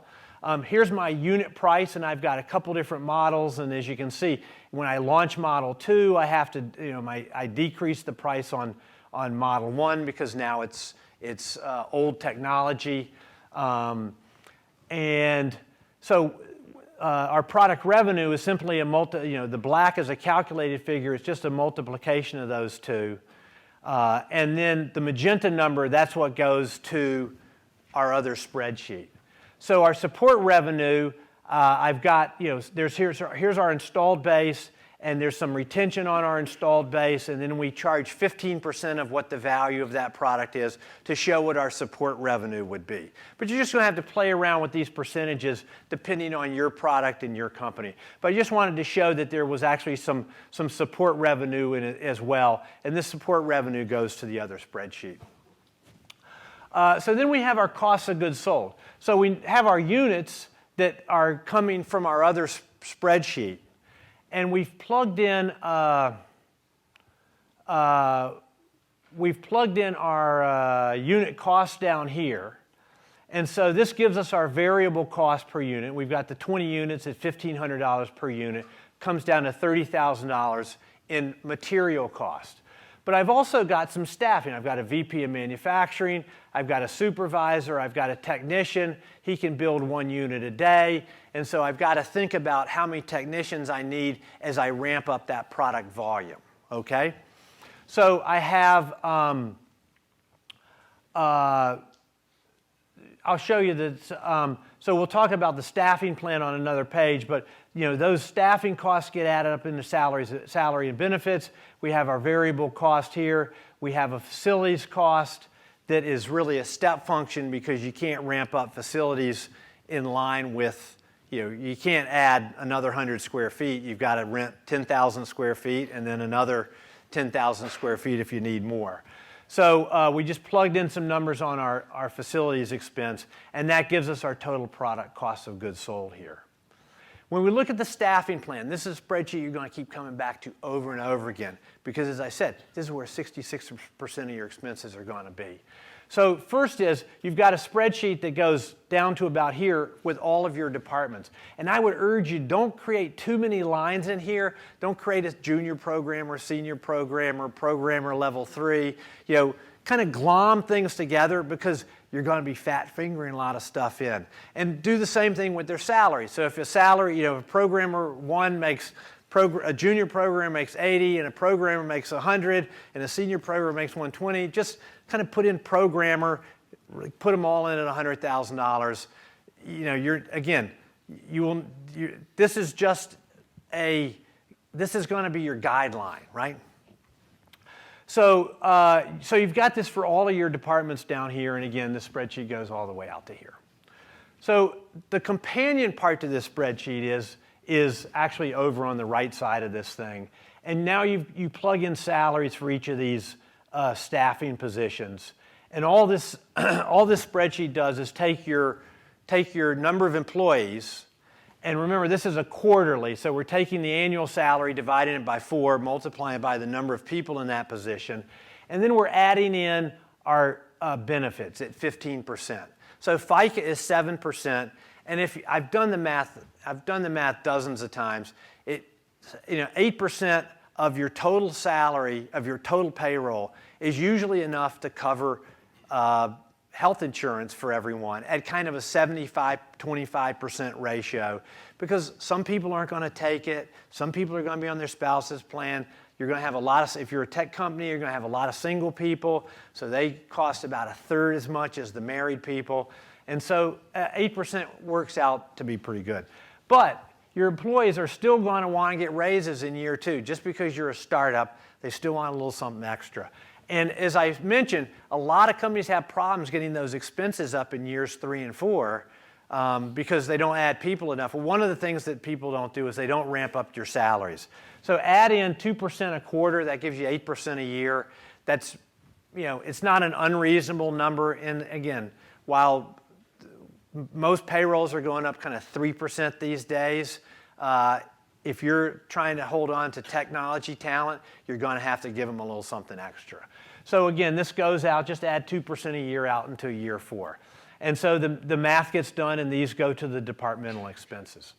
Here's my unit price, and I've got a couple different models. And as you can see, when I launch Model 2, I have to, I decrease the price on Model 1 because now it's old technology. And so our product revenue is simply the black is a calculated figure. It's just a multiplication of those two. And then the magenta number, that's what goes to our other spreadsheet. So our support revenue, I've got, here's our installed base, and there's some retention on our installed base, and then we charge 15% of what the value of that product is to show what our support revenue would be. But you're just going to have to play around with these percentages depending on your product and your company. But I just wanted to show that there was actually some support revenue in it as well, and this support revenue goes to the other spreadsheet. So then we have our cost of goods sold. So we have our units that are coming from our other spreadsheet. And we've plugged in our unit cost down here. And so this gives us our variable cost per unit. We've got the 20 units at $1,500 per unit. Comes down to $30,000 in material cost. But I've also got some staffing. I've got a VP of manufacturing. I've got a supervisor. I've got a technician. He can build 1 unit a day. And so I've got to think about how many technicians I need as I ramp up that product volume. Okay? So I have, I'll show you that. So we'll talk about the staffing plan on another page, but those staffing costs get added up into salary and benefits. We have our variable cost here. We have a facilities cost that is really a step function because you can't ramp up facilities in line with, you can't add another 100 square feet. You've got to rent 10,000 square feet and then another 10,000 square feet if you need more. So we just plugged in some numbers on our facilities expense, and that gives us our total product cost of goods sold here. When we look at the staffing plan, this is a spreadsheet you're going to keep coming back to over and over again because, as I said, this is where 66% of your expenses are going to be. So first is you've got a spreadsheet that goes down to about here with all of your departments. And I would urge you, don't create too many lines in here. Don't create a junior programmer, senior programmer, programmer level 3. Kind of glom things together because you're going to be fat fingering a lot of stuff in. And do the same thing with their salary. So if a salary, a programmer 1 makes, a junior programmer makes 80, and a programmer makes 100, and a senior programmer makes 120, just kind of put in programmer, put them all in at $100,000. This is going to be your guideline, right? So you've got this for all of your departments down here, and again, this spreadsheet goes all the way out to here. So the companion part to this spreadsheet is actually over on the right side of this thing. And now you plug in salaries for each of these staffing positions. And all this spreadsheet does is take take your number of employees, and remember this is a quarterly, so we're taking the annual salary, dividing it by 4, multiplying it by the number of people in that position, and then we're adding in our benefits at 15%. So FICA is 7%, and if I've done the math dozens of times. 8% of your total salary, of your total payroll, is usually enough to cover health insurance for everyone at kind of a 75-25% ratio, because some people aren't going to take it. Some people are going to be on their spouse's plan. You're going to have a lot of, if you're a tech company, you're going to have a lot of single people, so they cost about a third as much as the married people. And so 8% works out to be pretty good. But your employees are still going to want to get raises in year 2. Just because you're a startup, they still want a little something extra. And as I mentioned, a lot of companies have problems getting those expenses up in years 3 and 4 because they don't add people enough. Well, one of the things that people don't do is they don't ramp up your salaries. So add in 2% a quarter, that gives you 8% a year. That's, it's not an unreasonable number. And again, while most payrolls are going up kind of 3% these days, if you're trying to hold on to technology talent, you're going to have to give them a little something extra. So again, this goes out, just add 2% a year out into year 4. And so the math gets done, and these go to the departmental expenses.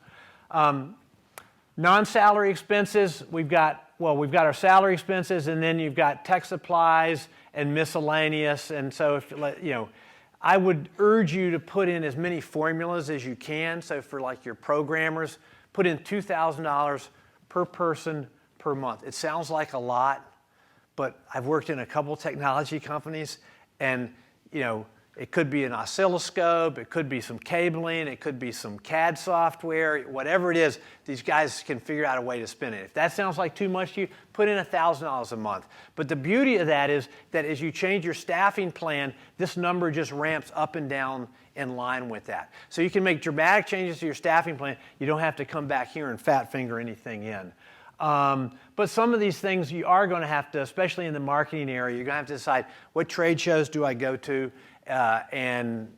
Non-salary expenses, we've got our salary expenses, and then you've got tech supplies and miscellaneous. And so if I would urge you to put in as many formulas as you can. So for like your programmers, put in $2,000 per person per month. It sounds like a lot, but I've worked in a couple technology companies, and it could be an oscilloscope, it could be some cabling, it could be some CAD software, whatever it is, these guys can figure out a way to spin it. If that sounds like too much to you, put in $1,000 a month. But the beauty of that is that as you change your staffing plan, this number just ramps up and down in line with that. So you can make dramatic changes to your staffing plan. You don't have to come back here and fat finger anything in. But some of these things you are going to have to, especially in the marketing area, you're going to have to decide what trade shows do I go to, and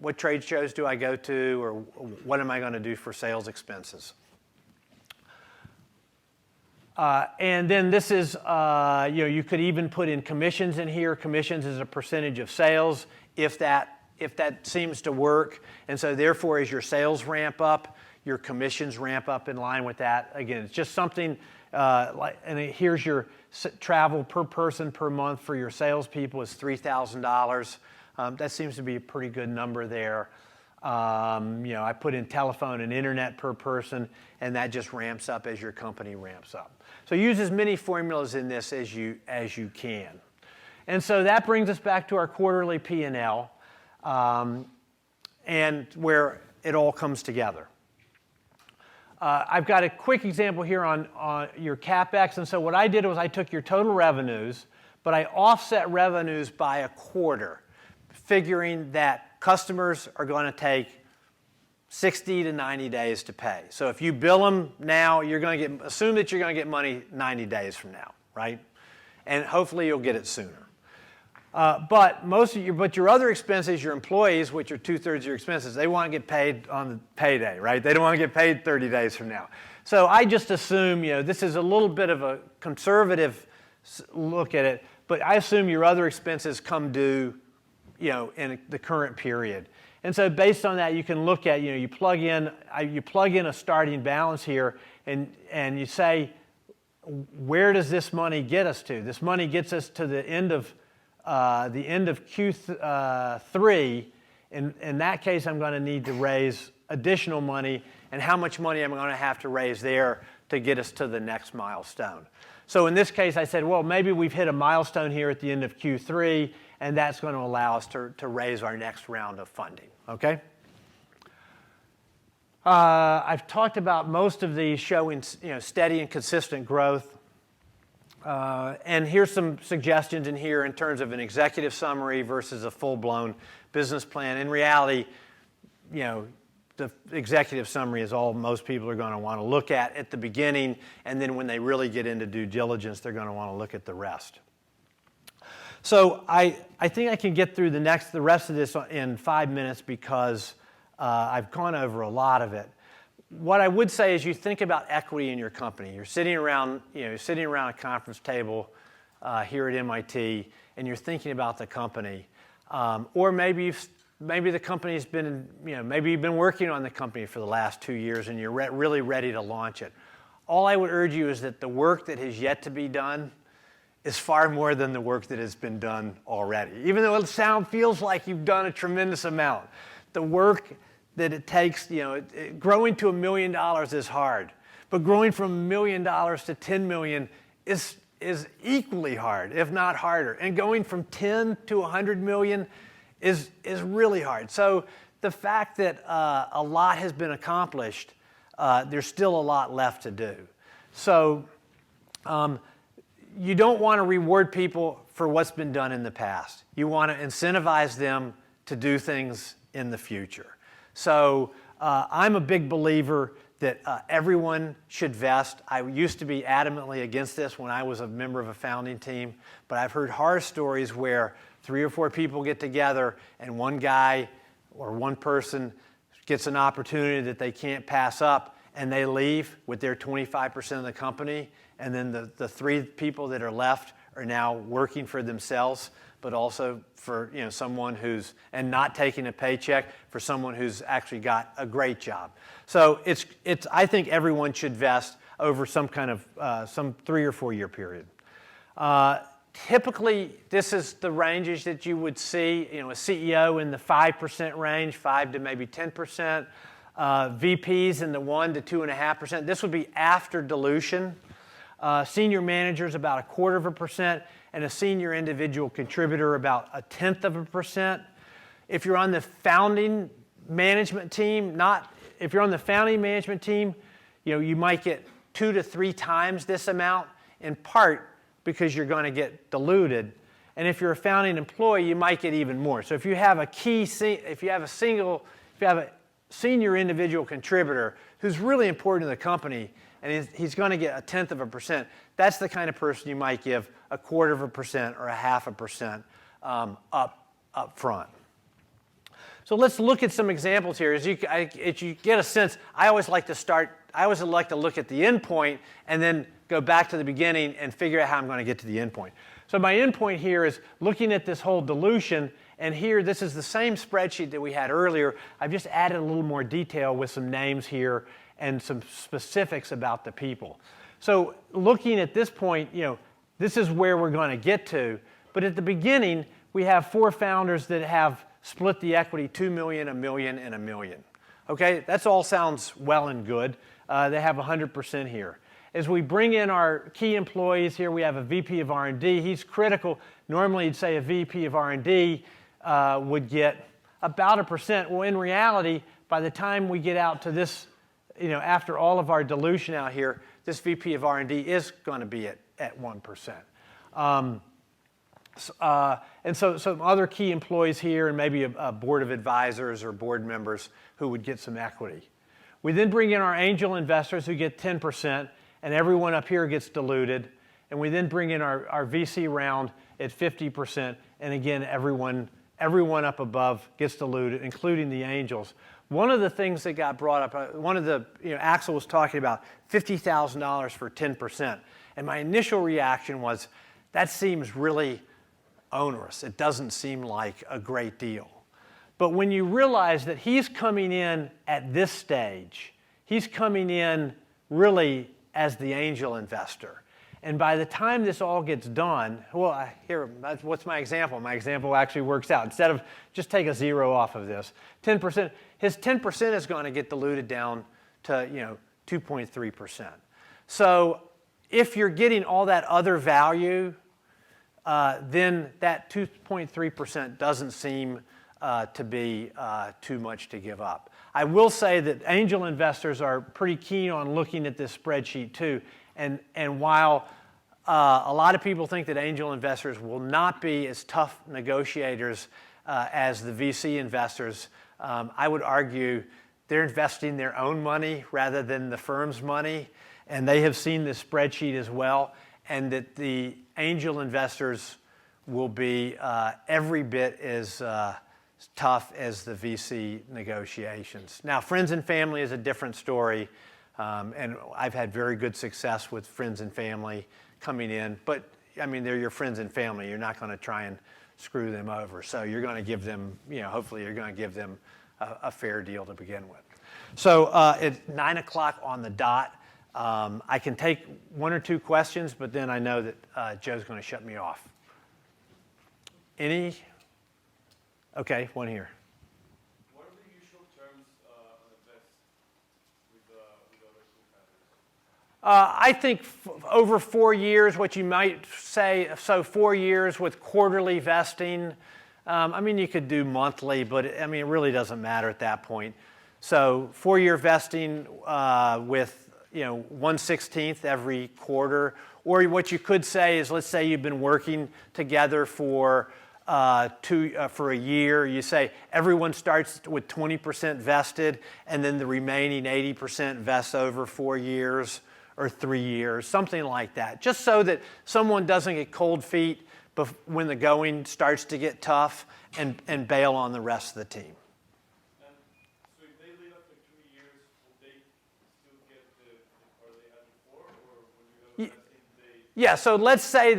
what trade shows do I go to, or what am I going to do for sales expenses. And then this is, you could even put in commissions in here. Commissions is a percentage of sales if that seems to work. And so therefore, as your sales ramp up, your commissions ramp up in line with that. Again, it's just something and here's your travel per person per month for your salespeople is $3,000. That seems to be a pretty good number there. I put in telephone and internet per person, and that just ramps up as your company ramps up. So use as many formulas in this as you can. And so that brings us back to our quarterly P&L, and where it all comes together. I've got a quick example here on your CapEx. And so what I did was I took your total revenues, but I offset revenues by a quarter, figuring that customers are going to take 60 to 90 days to pay. So if you bill them now, assume that you're going to get money 90 days from now, right? And hopefully you'll get it sooner. But your other expenses, your employees, which are 2/3 of your expenses, they want to get paid on the payday, right? They don't want to get paid 30 days from now. So I just assume, this is a little bit of a conservative look at it, but I assume your other expenses come due, in the current period. And so based on that, you can look at, you plug in a starting balance here, and you say, where does this money get us to? This money gets us to the end of Q3. In that case, I'm going to need to raise additional money, and how much money am I going to have to raise there to get us to the next milestone? So in this case, I said, well, maybe we've hit a milestone here at the end of Q3, and that's going to allow us to raise our next round of funding, okay? I've talked about most of these showing steady and consistent growth. And here's some suggestions in here in terms of an executive summary versus a full-blown business plan. In reality, the executive summary is all most people are going to want to look at the beginning, and then when they really get into due diligence, they're going to want to look at the rest. So I think I can get through the rest of this in 5 minutes because I've gone over a lot of it. What I would say is you think about equity in your company. You're sitting around a conference table here at MIT, and you're thinking about the company. Or maybe the company's been, maybe you've been working on the company for the last 2 years and you're really ready to launch it. All I would urge you is that the work that has yet to be done is far more than the work that has been done already. Even though it feels like you've done a tremendous amount. The work that it takes, growing to $1 million is hard, but growing from $1 million to 10 million is equally hard, if not harder. And going from 10 to 100 million is really hard. So the fact that a lot has been accomplished, there's still a lot left to do. So you don't want to reward people for what's been done in the past. You want to incentivize them to do things in the future. So I'm a big believer that everyone should vest. I used to be adamantly against this when I was a member of a founding team, but I've heard horror stories where 3 or 4 people get together and one guy or one person gets an opportunity that they can't pass up and they leave with their 25% of the company, and then the 3 people that are left are now working for themselves, but also for someone who's, and not taking a paycheck, for someone who's actually got a great job. So I think everyone should vest over some kind of some 3 or 4 year period. Typically, this is the ranges that you would see. A CEO in the 5% range, 5 to maybe 10%. VPs in the 1 to 2.5%. This would be after dilution. Senior managers about 1/4%, and a senior individual contributor about 1/10%. If you're on the founding management team, you might get 2 to 3 times this amount, in part because you're going to get diluted. And if you're a founding employee, you might get even more. So if you have a senior individual contributor who's really important to the company, and he's going to get 1/10%, that's the kind of person you might give 1/4% or 1/2% up front. So let's look at some examples here. As you get a sense, I always like to look at the end point and then go back to the beginning and figure out how I'm going to get to the end point. So my end point here is looking at this whole dilution, and here this is the same spreadsheet that we had earlier. I've just added a little more detail with some names here and some specifics about the people. So looking at this point, this is where we're going to get to. But at the beginning, we have 4 founders that have split the equity, 2 million, 1 million, and 1 million. Okay, that all sounds well and good. They have 100% here. As we bring in our key employees here, we have a VP of R&D. He's critical. Normally, you'd say a VP of R&D would get about 1%. Well, in reality, by the time we get out to this, after all of our dilution out here, this VP of R&D is going to be at 1%. And so some other key employees here, and maybe a board of advisors or board members who would get some equity. We then bring in our angel investors who get 10%, and everyone up here gets diluted. And we then bring in our VC round at 50%, and again, everyone up above gets diluted, including the angels. One of the things that got brought up, Axel was talking about $50,000 for 10%. And my initial reaction was, that seems really onerous. It doesn't seem like a great deal. But when you realize that he's coming in at this stage, he's coming in really as the angel investor. And by the time this all gets done, what's my example? My example actually works out. Instead of just take a 0 off of this, 10%, his 10% is going to get diluted down to 2.3%. So if you're getting all that other value, then that 2.3% doesn't seem to be too much to give up. I will say that angel investors are pretty keen on looking at this spreadsheet too. And while a lot of people think that angel investors will not be as tough negotiators as the VC investors, I would argue they're investing their own money rather than the firm's money. And they have seen this spreadsheet as well. And that the angel investors will be every bit as tough as the VC negotiations. Now, friends and family is a different story, and I've had very good success with friends and family coming in, but I mean, they're your friends and family. You're not going to try and screw them over. So you're going to give them, hopefully you're going to give them a fair deal to begin with. So it's 9 o'clock on the dot. I can take one or two questions, but then I know that Joe's going to shut me off. Any? Okay, one here. What are the usual terms on a vest with other co-founders? I think over 4 years, what you might say, so 4 years with quarterly vesting. I mean, you could do monthly, but I mean, it really doesn't matter at that point. So 4-year vesting with 1/16 every quarter. Or what you could say is, let's say you've been working together for a year. You say everyone starts with 20% vested, and then the remaining 80% vests over 4 years or 3 years, something like that. Just so that someone doesn't get cold feet when the going starts to get tough and bail on the rest of the team. And so if they leave after 3 years, will they still get the part they had before, or when you have a vesting, Yeah, so let's say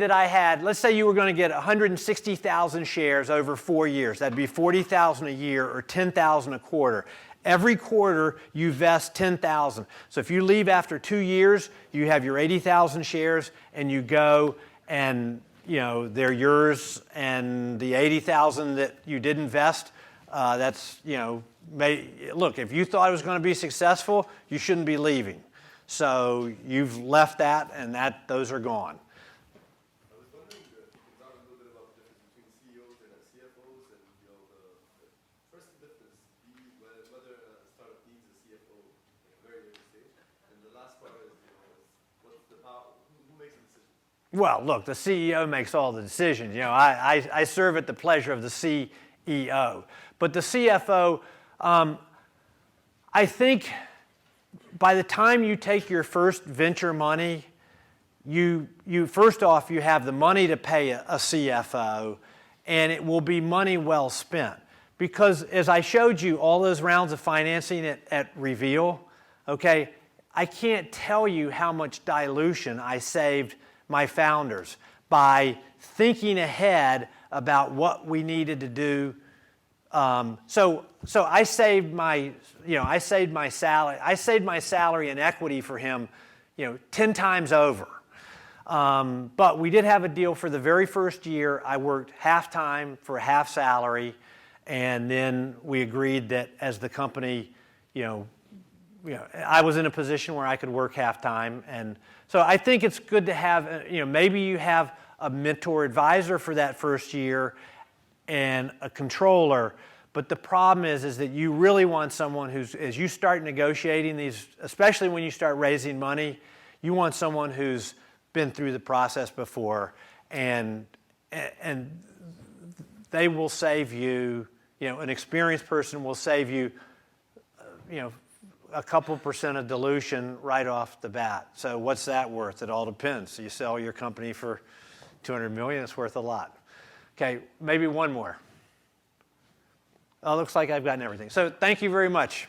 you were going to get 160,000 shares over 4 years. That'd be 40,000 a year or 10,000 a quarter. Every quarter, you vest 10,000. So if you leave after 2 years, you have your 80,000 shares, and you go and they're yours, and the 80,000 that you didn't vest, look, if you thought it was going to be successful, you shouldn't be leaving. So you've left that, and those are gone. I was wondering if you could talk a little bit about the difference between CEOs and CFOs, and first the difference, whether a startup needs a CFO at a very early stage, and the last part is what's the power, who makes the decision? Well, look, the CEO makes all the decisions. I serve at the pleasure of the CEO. But the CFO, I think by the time you take your first venture money, you first off, you have the money to pay a CFO, and it will be money well spent. Because as I showed you all those rounds of financing at Reveal, okay, I can't tell you how much dilution I saved my founders by thinking ahead about what we needed to do. So I saved my salary and equity for him, 10 times over. But we did have a deal for the very first year. I worked half time for half salary, and then we agreed that as the company, I was in a position where I could work half time, and so I think it's good to have, maybe you have a mentor advisor for that first year and a controller, but the problem is that you really want someone who's, as you start negotiating these, especially when you start raising money, you want someone who's been through the process before, and they will save you, an experienced person will save you, a couple % of dilution right off the bat. So what's that worth? It all depends. So you sell your company for $200 million, it's worth a lot. Okay, maybe one more. Oh, looks like I've gotten everything. So thank you very much.